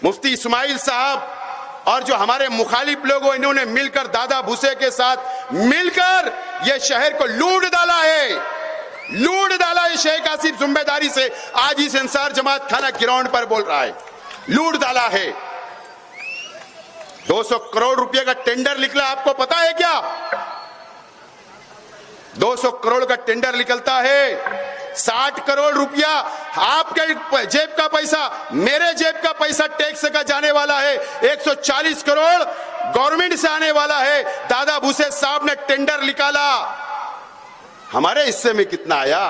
मुफ्ती इस्माइल साहब और जो हमारे मुखालिफ लोग हो, इन्होंने मिलकर दादा भूसे के साथ मिलकर ये शहर को लूट डाला है, लूट डाला है। शेख आसिफ जिम्मेदारी से आज इस अंसार जमात खाना ग्राउंड पर बोल रहा है, लूट डाला है। 200 करोड़ रुपए का टेंडर निकला, आपको पता है क्या? 200 करोड़ का टेंडर निकलता है, 60 करोड़ रुपया आपके जेब का पैसा, मेरे जेब का पैसा टैक्स का जाने वाला है, 140 करोड़ गवर्नमेंट से आने वाला है। दादा भूसे साहब ने टेंडर निकाला, हमारे हिस्से में कितना आया?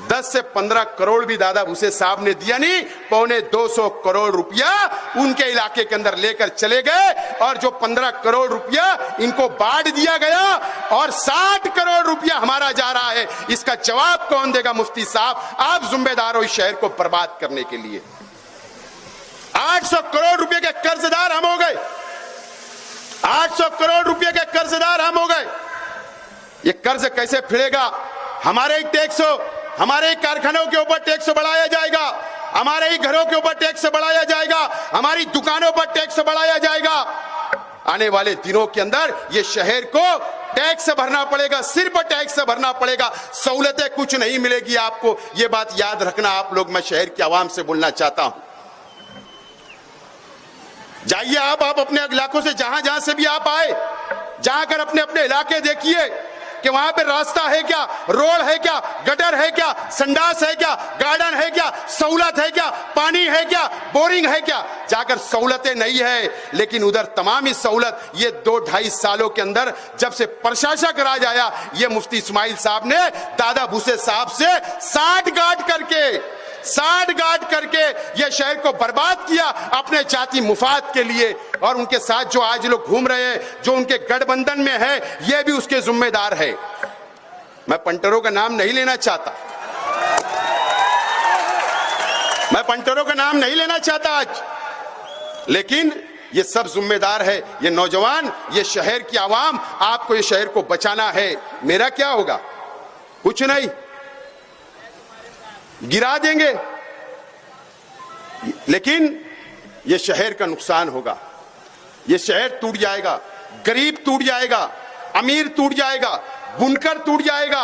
10 से 15 करोड़ भी दादा भूसे साहब ने दिया नहीं, 250 करोड़ रुपया उनके इलाके के अंदर लेकर चले गए, और जो 15 करोड़ रुपया इनको बांट दिया गया और 60 करोड़ रुपया हमारा जा रहा है। इसका जवाब कौन देगा? मुफ्ती साहब, आप जिम्मेदार हो इस शहर को बर्बाद करने के लिए। 800 करोड़ रुपए के कर्जदार हम हो गए, 800 करोड़ रुपए के कर्जदार हम हो गए। ये कर्ज कैसे फिरेगा? हमारे ही टैक्स, हमारे ही कारखानों के ऊपर टैक्स बढ़ाया जाएगा, हमारे ही घरों के ऊपर टैक्स बढ़ाया जाएगा, हमारी दुकानों पर टैक्स बढ़ाया जाएगा। आने वाले दिनों के अंदर ये शहर को टैक्स भरना पड़ेगा, सिर्फ टैक्स भरना पड़ेगा, सहूलतें कुछ नहीं मिलेगी आपको। ये बात याद रखना आप लोग। मैं शहर की आवाम से बोलना चाहता हूं, जाइए आप अपने इलाकों से, जहां से भी आप आए, जाकर अपने अपने इलाके देखिए कि वहां पे रास्ता है क्या, रोड है क्या, गटर है क्या, संडास है क्या, गार्डन है क्या, सहूलत है क्या, पानी है क्या, बोरिंग है क्या? जाकर सहूलतें नहीं है, लेकिन उधर तमाम ही सहूलत ये 2-2.5 सालों के अंदर जब से प्रशासक राज आया, ये मुफ्ती इस्माइल साहब ने दादा भूसे साहब से साठ गांठ करके ये शहर को बर्बाद किया अपने जाति मुफाद के लिए। और उनके साथ जो आज लोग घूम रहे हैं, जो उनके गठबंधन में है, ये भी उसके जिम्मेदार है। मैं पंटरों का नाम नहीं लेना चाहता, मैं पंटरों का नाम नहीं लेना चाहता आज, लेकिन ये सब जिम्मेदार है। ये नौजवान, ये शहर की आवाम, आपको ये शहर को बचाना है। मेरा क्या होगा? कुछ नहीं, गिरा देंगे, लेकिन यह शहर का नुकसान होगा। यह शहर टूट जाएगा, गरीब टूट जाएगा, अमीर टूट जाएगा, बुनकर टूट जाएगा,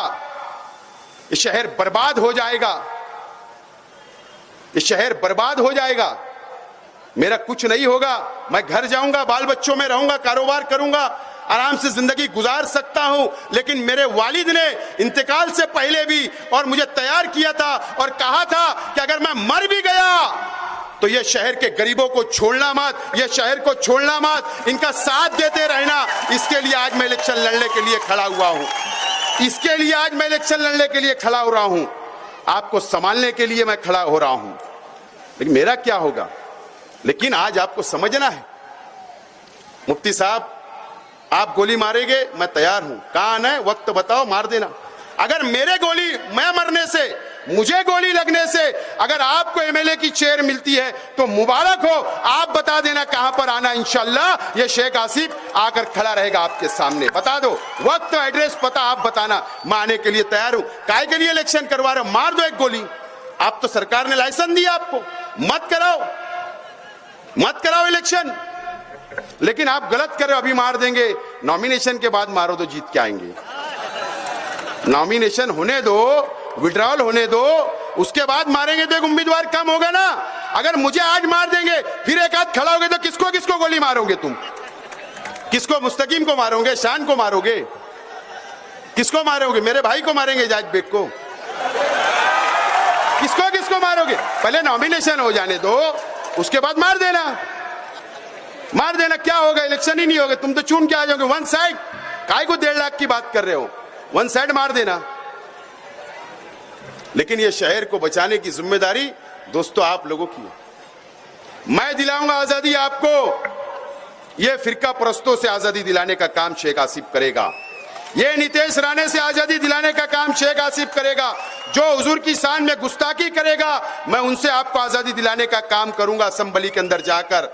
यह शहर बर्बाद हो जाएगा, यह शहर बर्बाद हो जाएगा। मेरा कुछ नहीं होगा, मैं घर जाऊंगा, बाल बच्चों में रहूंगा, कारोबार करूंगा, आराम से जिंदगी गुजार सकता हूं। लेकिन मेरे वालिद ने इंतकाल से पहले भी और मुझे तैयार किया था और कहा था कि अगर मैं मर भी गया तो ये शहर के गरीबों को छोड़ना मत, ये शहर को छोड़ना मत, इनका साथ देते रहना। इसके लिए आज मैं इलेक्शन लड़ने के लिए खड़ा हुआ हूं, इसके लिए आज मैं इलेक्शन लड़ने के लिए खड़ा हो रहा हूं, आपको संभालने के लिए मैं खड़ा हो रहा हूं। लेकिन मेरा क्या होगा? लेकिन आज आपको समझना है, मुफ्ती साहब आप गोली मारेंगे, मैं तैयार हूं, कहां आना है, वक्त बताओ, मार देना। अगर मेरे गोली, मैं मरने से, मुझे गोली लगने से अगर आपको एमएलए की चेयर मिलती है तो मुबारक हो, आप बता देना कहां पर आना। इंशाल्लाह ये शेख आसिफ आकर खड़ा रहेगा आपके सामने। बता दो वक्त, एड्रेस पता आप बताना, मैं आने के लिए तैयार हूं। काहे के लिए इलेक्शन करवा रहे हो? मार दो एक गोली। आप तो सरकार ने लाइसेंस दिया आपको, मत कराओ इलेक्शन, लेकिन आप गलत कर रहे हो। अभी मार देंगे, नॉमिनेशन के बाद मारो तो जीत के आएंगे। नॉमिनेशन होने दो, विड्रॉल होने दो, उसके बाद मारेंगे तो एक उम्मीदवार कम होगा ना। अगर मुझे आज मार देंगे, फिर एक हाथ खड़ा होगे तो किसको किसको गोली मारोगे तुम? किसको? मुस्तकीम को मारोगे, शान को मारोगे, किसको मारोगे? मेरे भाई को मारेंगे, जाज बेग को। किसको किसको मारोगे? पहले नॉमिनेशन हो जाने दो, उसके बाद मार देना। मार देना, क्या होगा? इलेक्शन ही नहीं होगा, तुम तो चुन के आ जाओगे। वन साइड काय को 1.5 लाख की बात कर रहे हो? वन साइड मार देना। लेकिन ये शहर को बचाने की जिम्मेदारी दोस्तों आप लोगों की है। मैं दिलाऊंगा आजादी आपको। ये फिरका परस्तों से आजादी दिलाने का काम शेख आसिफ करेगा। ये नितेश राणे से आजादी दिलाने का काम शेख आसिफ करेगा। जो हुजूर की शान में गुस्ताखी करेगा, मैं उनसे आपको आजादी दिलाने का काम करूंगा असेंबली के अंदर जाकर।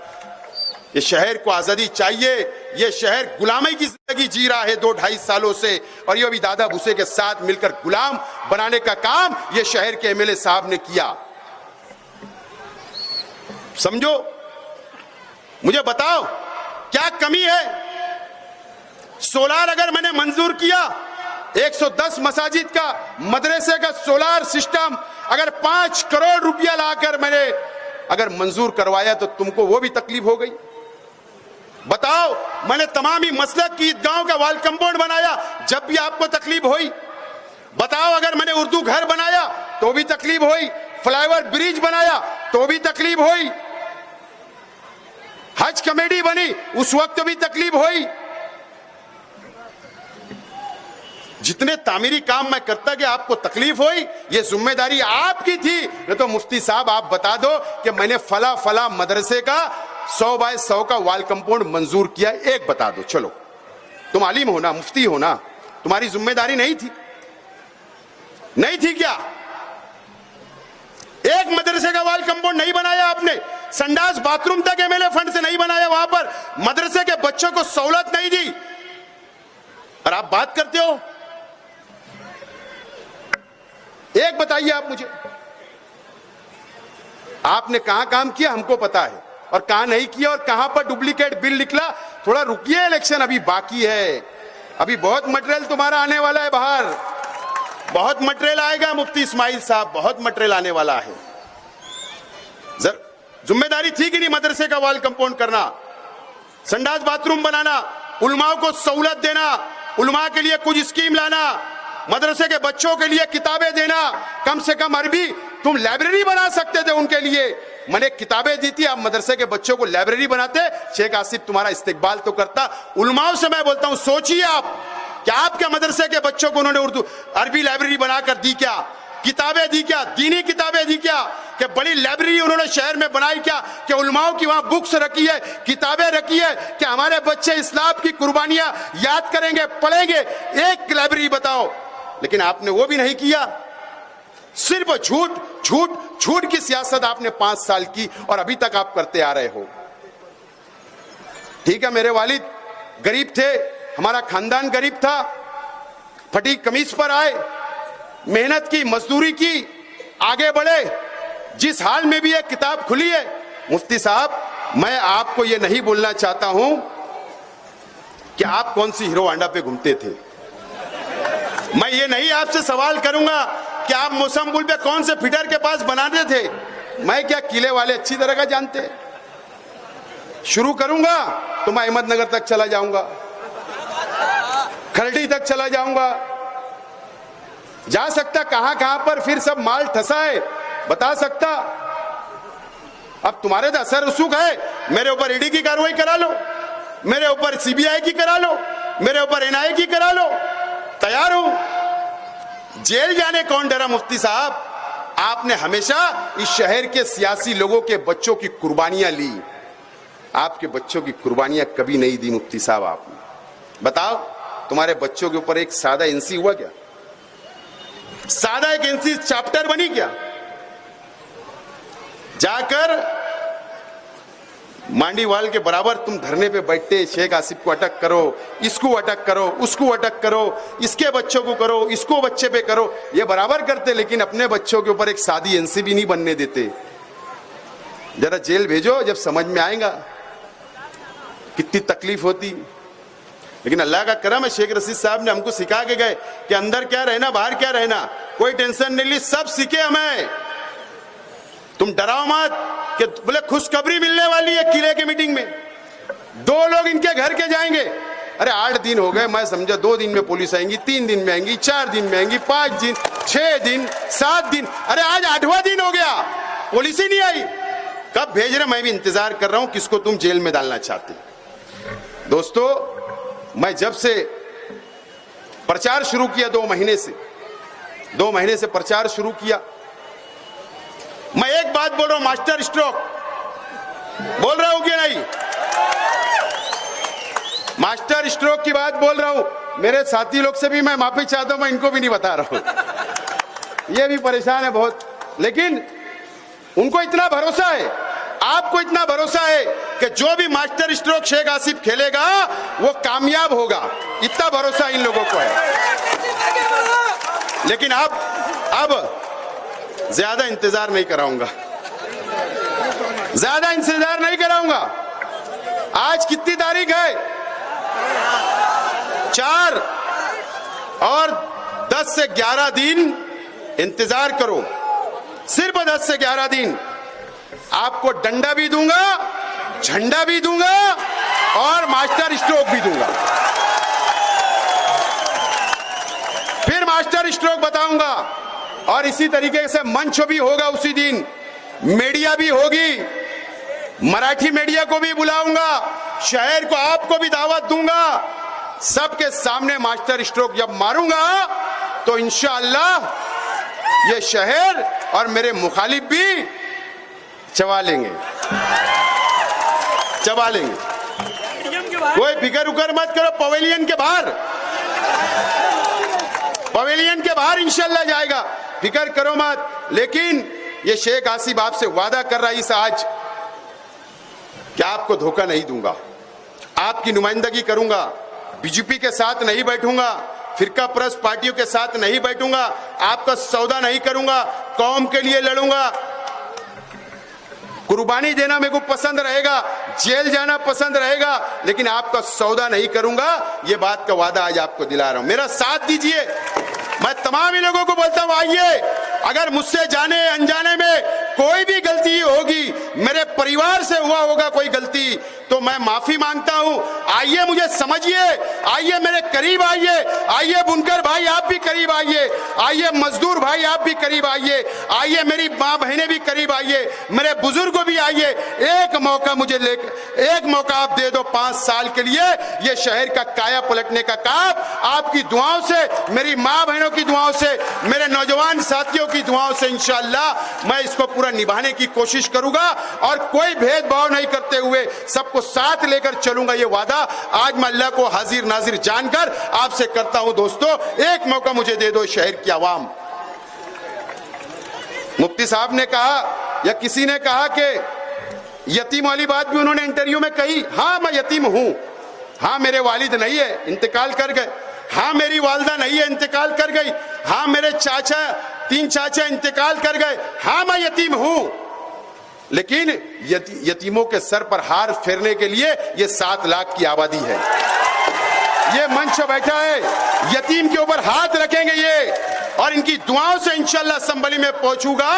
ये शहर को आजादी चाहिए। ये शहर गुलामी की जिंदगी जी रहा है 2-2.5 सालों से, और ये भी दादा भूसे के साथ मिलकर गुलाम बनाने का काम ये शहर के एमएलए साहब ने किया। समझो, मुझे बताओ क्या कमी है? सोलार अगर मैंने मंजूर किया, 110 मसाजिद का, मदरसे का सोलार सिस्टम अगर 5 करोड़ रुपया लाकर मैंने अगर मंजूर करवाया, तो तुमको वो भी तकलीफ हो गई? बताओ, मैंने तमामी मसलक की ईदगाहों का वॉल कंपाउंड बनाया, जब भी आपको तकलीफ हुई? बताओ, अगर मैंने उर्दू घर बनाया तो भी तकलीफ हुई? फ्लाईओवर ब्रिज बनाया तो भी तकलीफ हुई? हज कमेटी बनी उस वक्त भी तकलीफ हुई? जितने तामीरी काम मैं करता कि आपको तकलीफ हुई, ये जिम्मेदारी आपकी थी। नहीं तो मुफ्ती साहब आप बता दो कि मैंने फला फला मदरसे का 100 बाय 100 का वॉल कंपाउंड मंजूर किया, एक बता दो। चलो, तुम आलिम हो ना, मुफ्ती हो ना, तुम्हारी जिम्मेदारी नहीं थी? नहीं थी क्या? एक मदरसे का वॉल कंपाउंड नहीं बनाया आपने? संडास बाथरूम तक एमएलए फंड से नहीं बनाया, वहां पर मदरसे के बच्चों को सहूलत नहीं दी, और आप बात करते हो? एक बताइए आप मुझे, आपने कहां काम किया हमको पता है, और कहां नहीं किया, और कहां पर डुप्लीकेट बिल निकला। थोड़ा रुकिए, इलेक्शन अभी बाकी है, अभी बहुत मटेरियल तुम्हारा आने वाला है बाहर, बहुत मटेरियल आएगा मुफ्ती इस्माइल साहब, बहुत मटेरियल आने वाला है। जिम्मेदारी थी कि नहीं मदरसे का वॉल कंपाउंड करना, संडास बाथरूम बनाना, उलमाओं को सहूलत देना, उलमा के लिए कुछ स्कीम लाना, मदरसे के बच्चों के लिए किताबें देना, कम से कम अरबी तुम लाइब्रेरी बना सकते थे उनके लिए। मैंने किताबें दी थी, आप मदरसे के बच्चों को लाइब्रेरी बनाते, शेख आसिफ तुम्हारा इस्तेकबाल तो करता। उलमाओं से मैं बोलता हूं, सोचिए आप, क्या आपके मदरसे के बच्चों को उन्होंने उर्दू अरबी लाइब्रेरी बनाकर दी क्या? किताबें दी क्या? दीनी किताबें दी क्या? कि बड़ी लाइब्रेरी उन्होंने शहर में बनाई क्या? कि उलमाओं की वहां बुक्स रखी है, किताबें रखी है, कि हमारे बच्चे इस्लाम की कुर्बानियां याद करेंगे, पढ़ेंगे? एक लाइब्रेरी बताओ। लेकिन आपने वो भी नहीं किया। सिर्फ झूठ झूठ झूठ की सियासत आपने 5 साल की, और अभी तक आप करते आ रहे हो। ठीक है, मेरे वालिद गरीब थे, हमारा खानदान गरीब था, फटी कमीज पर आए, मेहनत की, मजदूरी की, आगे बढ़े। जिस हाल में भी एक किताब खुली है, मुफ्ती साहब मैं आपको यह नहीं बोलना चाहता हूं कि आप कौन सी हीरो होंडा पे घूमते थे। मैं ये नहीं आपसे सवाल करूंगा कि आप मौसमबुल पे कौन से फिटर के पास बनाते थे। मैं क्या किले वाले अच्छी तरह का जानते? शुरू करूंगा तो मैं अहमदनगर तक चला जाऊंगा, खलटी तक चला जाऊंगा, जा सकता कहां कहां पर फिर सब माल ठसा है बता सकता। अब तुम्हारे तो असर रसूख है, मेरे ऊपर ईडी की कार्रवाई करा लो, मेरे ऊपर सीबीआई की करा लो, मेरे ऊपर एनआईए की करा लो, तैयार हूं। जेल जाने कौन डरा मुफ्ती साहब? आपने हमेशा इस शहर के सियासी लोगों के बच्चों की कुर्बानियां ली, आपके बच्चों की कुर्बानियां कभी नहीं दी मुफ्ती साहब आपने। बताओ, तुम्हारे बच्चों के ऊपर एक सादा एनसी हुआ क्या? सादा एक एनसी चैप्टर बनी क्या? जाकर मांडीवाल के बराबर तुम धरने पे बैठते, शेख आसिफ को अटक करो, इसको अटक करो, उसको अटक करो, इसके बच्चों को करो, इसको बच्चे पे करो, ये बराबर करते, लेकिन अपने बच्चों के ऊपर एक सादी एनसी भी नहीं बनने देते। जरा जेल भेजो, जब समझ में आएगा कितनी तकलीफ होती। लेकिन अल्लाह का करम है, शेख रशीद साहब ने हमको सिखा के गए कि अंदर क्या रहना, बाहर क्या रहना, कोई टेंशन नहीं ली, सब सीखे हमें। तुम डराओ मत कि बोले खुशखबरी मिलने वाली है किले के मीटिंग में, 2 लोग इनके घर के जाएंगे, अरे 8 दिन हो गए, मैं समझा 2 दिन में पुलिस आएंगी, 3 दिन में आएंगी, 4 दिन में आएंगी, 5 दिन, 6 दिन, 7 दिन, अरे आज 8वां दिन हो गया, पुलिस ही नहीं आई। कब भेज रहे? मैं भी इंतजार कर रहा हूं किसको तुम जेल में डालना चाहते। दोस्तों, मैं जब से प्रचार शुरू किया 2 महीने से प्रचार शुरू किया, मैं एक बात बोल रहा हूं, मास्टर स्ट्रोक बोल रहा हूं कि नहीं? मास्टर स्ट्रोक की बात बोल रहा हूं। मेरे साथी लोग से भी मैं माफी चाहता हूं, मैं इनको भी नहीं बता रहा हूं, ये भी परेशान है बहुत, लेकिन उनको इतना भरोसा है, आपको इतना भरोसा है कि जो भी मास्टर स्ट्रोक शेख आसिफ खेलेगा वो कामयाब होगा, इतना भरोसा इन लोगों को है। लेकिन अब ज्यादा इंतजार नहीं कराऊंगा, ज्यादा इंतजार नहीं कराऊंगा। आज कितनी तारीख है? 4 और 10 से 11 दिन इंतजार करो, सिर्फ 10 से 11 दिन। आपको डंडा भी दूंगा, झंडा भी दूंगा और मास्टर स्ट्रोक भी दूंगा, फिर मास्टर स्ट्रोक बताऊंगा। और इसी तरीके से मंच भी होगा उसी दिन, मीडिया भी होगी, मराठी मीडिया को भी बुलाऊंगा, शहर को आपको भी दावत दूंगा, सबके सामने मास्टर स्ट्रोक जब मारूंगा तो इंशाअल्लाह ये शहर और मेरे मुखालिफ भी चबा लेंगे। कोई फिकर उकर मत करो, पवेलियन के बाहर इंशाअल्लाह जाएगा, फिकर करो मत। लेकिन ये शेख आसिफ आपसे वादा कर रहा है इस आज कि आपको धोखा नहीं दूंगा, आपकी नुमाइंदगी करूंगा, बीजेपी के साथ नहीं बैठूंगा, फिरका परस्त पार्टियों के साथ नहीं बैठूंगा, आपका सौदा नहीं करूंगा, कौम के लिए लड़ूंगा। कुर्बानी देना मेरे को पसंद रहेगा, जेल जाना पसंद रहेगा, लेकिन आपका सौदा नहीं करूंगा, ये बात का वादा आज आपको दिला रहा हूं। मेरा साथ दीजिए। मैं तमाम ही लोगों को बोलता हूं, आइए, अगर मुझसे जाने अनजाने में कोई भी गलती होगी, मेरे परिवार से हुआ होगा कोई गलती, तो मैं माफी मांगता हूं। आइए, मुझे समझिए, आइए मेरे करीब आइए, आइए बुनकर भाई आप भी करीब आइए, आइए मजदूर भाई आप भी करीब आइए, आइए मेरी माँ बहनें भी करीब आइए, मेरे बुजुर्ग भी आइए। एक मौका मुझे एक मौका आप दे दो 5 साल के लिए, ये शहर का काया पलटने का काम आपकी दुआओं से, मेरी माँ बहनों की दुआओं से, मेरे नौजवान साथियों की दुआओं से इंशाअल्लाह मैं इसको पूरा निभाने की कोशिश करूंगा और कोई भेदभाव नहीं करते हुए सबको साथ लेकर चलूंगा, ये वादा आज मैं अल्लाह को हाजिर नाजिर जानकर आपसे करता हूं। दोस्तों, एक मौका मुझे दे दो शहर की आवाम। मुफ्ती साहब ने कहा या किसी ने कहा कि यतीम वाली बात भी उन्होंने इंटरव्यू में कही। हाँ, मैं यतीम हूं, हाँ मेरे वालिद नहीं है, इंतकाल कर गए, हाँ मेरी वालदा नहीं है, इंतकाल कर गई, हाँ मेरे 3 चाचा इंतकाल कर गए, हाँ मैं यतीम हूं, लेकिन यतीमों के सर पर हार फेरने के लिए ये 7 लाख की आबादी है, ये मंच बैठा है, यतीम के ऊपर हाथ रखेंगे ये, और इनकी दुआओं से इंशाअल्लाह असम्बली में पहुंचूंगा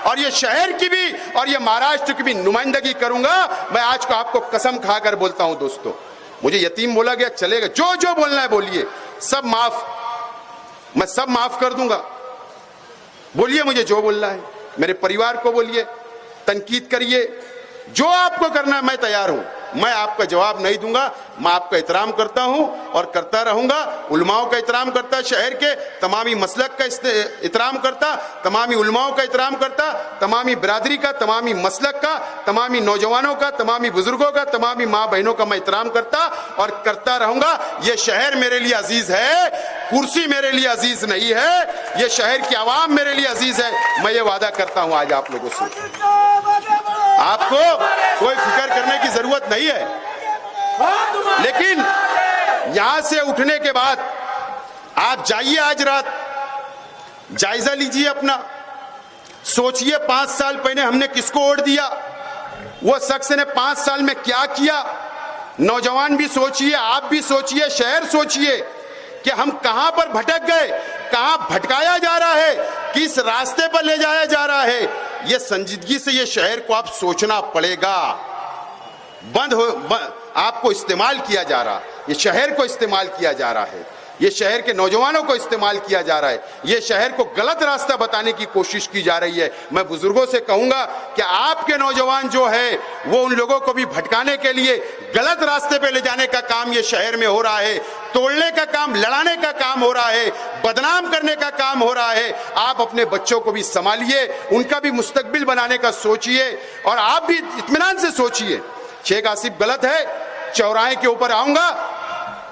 और ये शहर की भी और ये महाराष्ट्र की भी नुमाइंदगी करूंगा। मैं आज को आपको कसम खाकर बोलता हूं दोस्तों, मुझे यतीम बोला गया चलेगा, जो जो बोलना है बोलिए, सब माफ, मैं सब माफ कर दूंगा। बोलिए मुझे जो बोलना है, मेरे परिवार को बोलिए, तनकीद करिए, जो आपको करना है मैं तैयार हूं। मैं आपका जवाब नहीं दूंगा, मैं आपका एहतराम करता हूं और करता रहूंगा। उलमाओं का एहतराम करता, शहर के तमामी मसलक का एहतराम करता, तमामी उलमाओं का एहतराम करता, तमामी बिरादरी का, तमामी मसलक का, तमामी नौजवानों का, तमामी बुजुर्गों का, तमामी माँ बहनों का मैं एहतराम करता और करता रहूंगा। ये शहर मेरे लिए अजीज है, कुर्सी मेरे लिए अजीज नहीं है, ये शहर की आवाम मेरे लिए अजीज है। मैं ये वादा करता हूं आज आप लोगों से। आपको कोई फिक्र करने की जरूरत नहीं है, लेकिन यहां से उठने के बाद आप जाइए, आज रात जायजा लीजिए अपना, सोचिए 5 साल पहले हमने किसको वोट दिया, वो शख्स ने 5 साल में क्या किया। नौजवान भी सोचिए, आप भी सोचिए, शहर सोचिए कि हम कहां पर भटक गए, कहां भटकाया जा रहा है, किस रास्ते पर ले जाया जा रहा है। ये संजीदगी से ये शहर को आप सोचना पड़ेगा। आपको इस्तेमाल किया जा रहा। ये शहर को इस्तेमाल किया जा रहा है, ये शहर के नौजवानों को इस्तेमाल किया जा रहा है, ये शहर को गलत रास्ता बताने की कोशिश की जा रही है। मैं बुजुर्गों से कहूंगा कि आपके नौजवान जो है वो उन लोगों को भी भटकाने के लिए गलत रास्ते पे ले जाने का काम ये शहर में हो रहा है, तोड़ने का काम, लड़ाने का काम हो रहा है, बदनाम करने का काम हो रहा है। आप अपने बच्चों को भी संभालिए, उनका भी मुस्तकबिल बनाने का सोचिए और आप भी इत्मीनान से सोचिए। शेख आसिफ गलत है, चौराहे के ऊपर आऊंगा,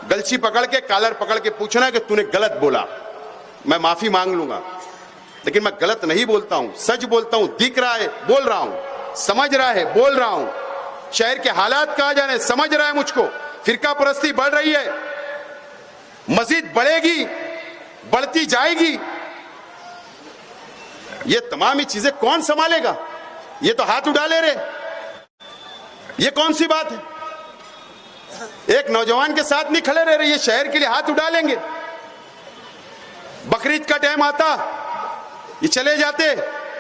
गलछी पकड़ के, कॉलर पकड़ के पूछना कि तूने गलत बोला, मैं माफी मांग लूंगा, लेकिन मैं गलत नहीं बोलता हूं, सच बोलता हूं। दिख रहा है बोल रहा हूं, समझ रहा है बोल रहा हूं, शहर के हालात कहा जाने समझ रहा है मुझको। फिरका परस्ती बढ़ रही है, मजीद बढ़ेगी, बढ़ती जाएगी, ये तमाम ही चीजें कौन संभालेगा? ये तो हाथ उड़ा ले रहे, ये कौन सी बात है? एक नौजवान के साथ नहीं खड़े रह रहे, ये शहर के लिए हाथ उड़ा लेंगे। बकरीद का टाइम आता, ये चले जाते,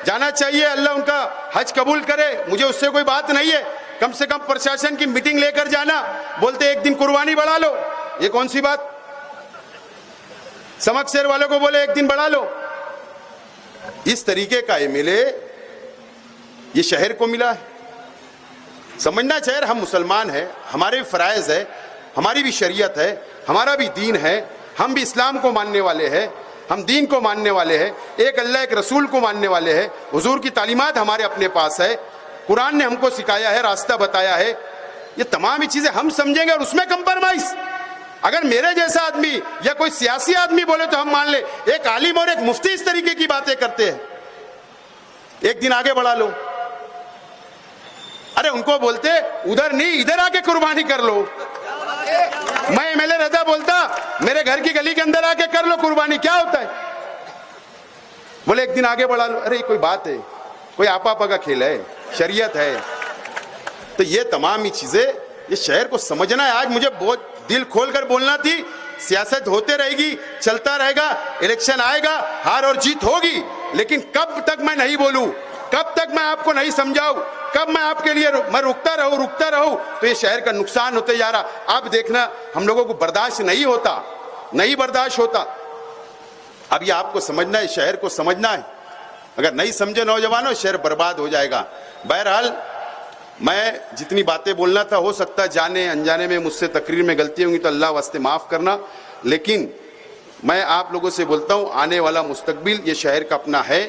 जाना चाहिए, अल्लाह उनका हज कबूल करे, मुझे उससे कोई बात नहीं है। कम से कम प्रशासन की मीटिंग लेकर जाना, बोलते एक दिन कुर्बानी बढ़ा लो, ये कौन सी बात? समक शेर वालों को बोले एक दिन बढ़ा लो। इस तरीके का एमएलए ये शहर को मिला है। समझना चाहिए हम मुसलमान हैं, हमारे भी फराइज है, हमारी भी शरीयत है, हमारा भी दीन है, हम भी इस्लाम को मानने वाले हैं, हम दीन को मानने वाले हैं, एक अल्लाह एक रसूल को मानने वाले हैं। हुजूर की तालीमात हमारे अपने पास है, कुरान ने हमको सिखाया है, रास्ता बताया है। ये तमाम ही चीजें हम समझेंगे और उसमें कंप्रोमाइज अगर मेरे जैसा आदमी या कोई सियासी आदमी बोले तो हम मान ले। एक आलिम और एक मुफ्ती इस तरीके की बातें करते हैं, एक दिन आगे बढ़ा लो। अरे उनको बोलते उधर नहीं, इधर आके कुर्बानी कर लो। मैं एमएलए रहता बोलता मेरे घर की गली के अंदर आके कर लो कुर्बानी, क्या होता है? बोले एक दिन आगे बढ़ा लो। अरे कोई बात है? कोई आपा का खेल है? शरीयत है। तो ये तमाम ही चीजें ये शहर को समझना है। आज मुझे बहुत दिल खोलकर बोलना थी। सियासत होते रहेगी, चलता रहेगा, इलेक्शन आएगा, हार और जीत होगी, लेकिन कब तक मैं नहीं बोलूं, कब तक मैं आपको नहीं समझाऊं, कब मैं आपके लिए मैं रुकता रहूं, तो ये शहर का नुकसान होते जा रहा। अब देखना हम लोगों को बर्दाश्त नहीं होता, नहीं बर्दाश्त होता। अब ये आपको समझना है, शहर को समझना है। अगर नहीं समझे नौजवानों, शहर बर्बाद हो जाएगा। बहरहाल मैं जितनी बातें बोलना था, हो सकता है जाने अनजाने में मुझसे तकरीर में गलती होंगी तो अल्लाह वास्ते माफ़ करना, लेकिन मैं आप लोगों से बोलता हूँ आने वाला मुस्तकबिल ये शहर का अपना है।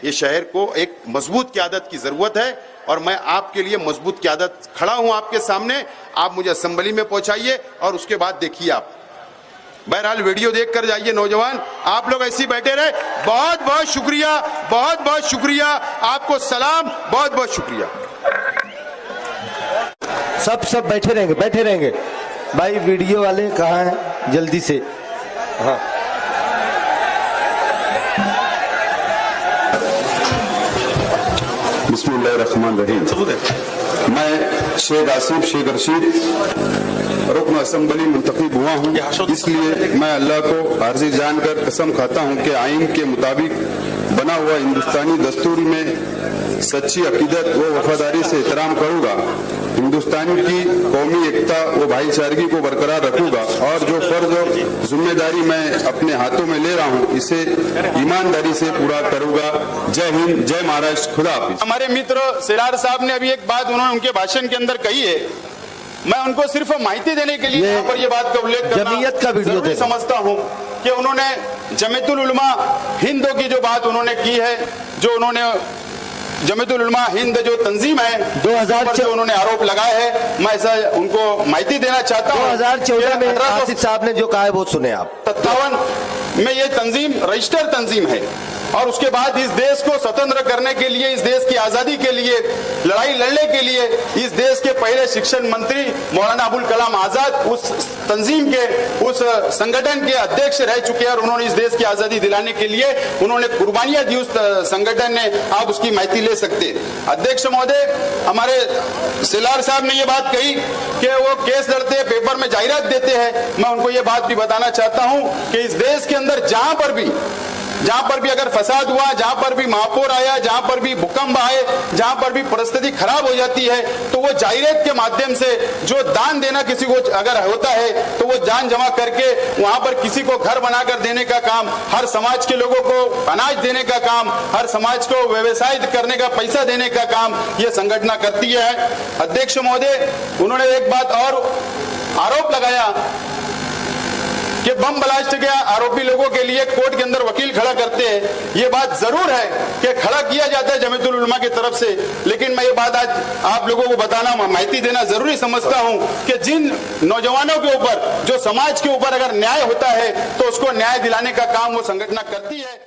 ये शहर को एक मजबूत क़यादत की ज़रूरत है और मैं आपके लिए मजबूत क़यादत खड़ा हूँ आपके सामने। आप मुझे असम्बली में पहुँचाइए और उसके बाद देखिए आप। बहरहाल वीडियो देख कर जाइए नौजवान, आप लोग ऐसे ही बैठे रहे। बहुत बहुत शुक्रिया, बहुत बहुत शुक्रिया, आपको सलाम, बहुत बहुत शुक्रिया। सब बैठे रहेंगे भाई। वीडियो वाले कहाँ हैं? जल्दी से। हाँ, बिस्मिल्लाहिर्रहमानिर्रहीम। मैं शेख आसिफ शेख रशीद रुकन असम्बली मुंतखब हुआ हूँ, इसलिए मैं अल्लाह को आर्जी जानकर कसम खाता हूँ कि आइन के मुताबिक बना हुआ हिंदुस्तानी दस्तूर में सच्ची अकीदत व वफादारी से एहतराम करूँगा। हिंदुस्तान की कौमी एकता व भाईचारगी को बरकरार रखूंगा और जो फर्ज और जिम्मेदारी मैं अपने हाथों में ले रहा हूं, इसे ईमानदारी से पूरा करूंगा। जय हिंद, जय महाराष्ट्र, खुदा हाफिज। हमारे मित्र सिरार साहब ने अभी एक बात उन्होंने उनके भाषण के अंदर कही है, मैं उनको सिर्फ माहिती देने के लिए यहाँ पर ये बात का उल्लेख करना जमीयत का वीडियो जरूरी समझता हूँ कि उन्होंने जमीयतुल उलमा हिंद की जो बात उन्होंने की है, जो उन्होंने जमीयतुल उलमा हिंद जो तंजीम है 2000 जो उन्होंने आरोप लगाया है, मैं ऐसा उनको माहिती देना चाहता हूँ। 2014 में आसिफ साहब ने जो कहा है वो सुने आप। 57 में ये तंजीम रजिस्टर तंजीम है और उसके बाद इस देश को स्वतंत्र करने के लिए, इस देश की आजादी के लिए लड़ाई लड़ने के लिए इस देश के पहले शिक्षण मंत्री मौलाना अबुल कलाम आजाद उस तंजीम के, उस संगठन के अध्यक्ष रह चुके हैं और उन्होंने इस देश की आजादी दिलाने के लिए उन्होंने कुर्बानियां दी उस संगठन ने। आप उसकी माहिती ले सकते। अध्यक्ष महोदय, हमारे सिलार साहब ने ये बात कही कि वो केस लड़ते हैं, पेपर में जाहिरात देते हैं। मैं उनको ये बात भी बताना चाहता हूं कि इस देश के अंदर जहां पर भी अगर फसाद हुआ, जहां पर भी महापौर आया, जहां पर भी भूकंप आए, जहां पर भी परिस्थिति खराब हो जाती है, तो वो जायरेत के माध्यम से जो दान देना किसी को अगर होता है तो वो जान जमा करके वहां पर किसी को घर बनाकर देने का काम, हर समाज के लोगों को अनाज देने का काम, हर समाज को व्यवसाय करने का पैसा देने का काम ये संगठन करती है। अध्यक्ष महोदय, उन्होंने एक बात और आरोप लगाया कि बम ब्लास्ट के आरोपी लोगों के लिए कोर्ट के अंदर वकील खड़ा करते हैं। ये बात जरूर है कि खड़ा किया जाता है जमीयतुल उलमा की तरफ से, लेकिन मैं ये बात आज आप लोगों को बताना, माहिती देना जरूरी समझता हूं कि जिन नौजवानों के ऊपर, जो समाज के ऊपर अगर न्याय होता है तो उसको न्याय दिलाने का काम वो संगठन करती है।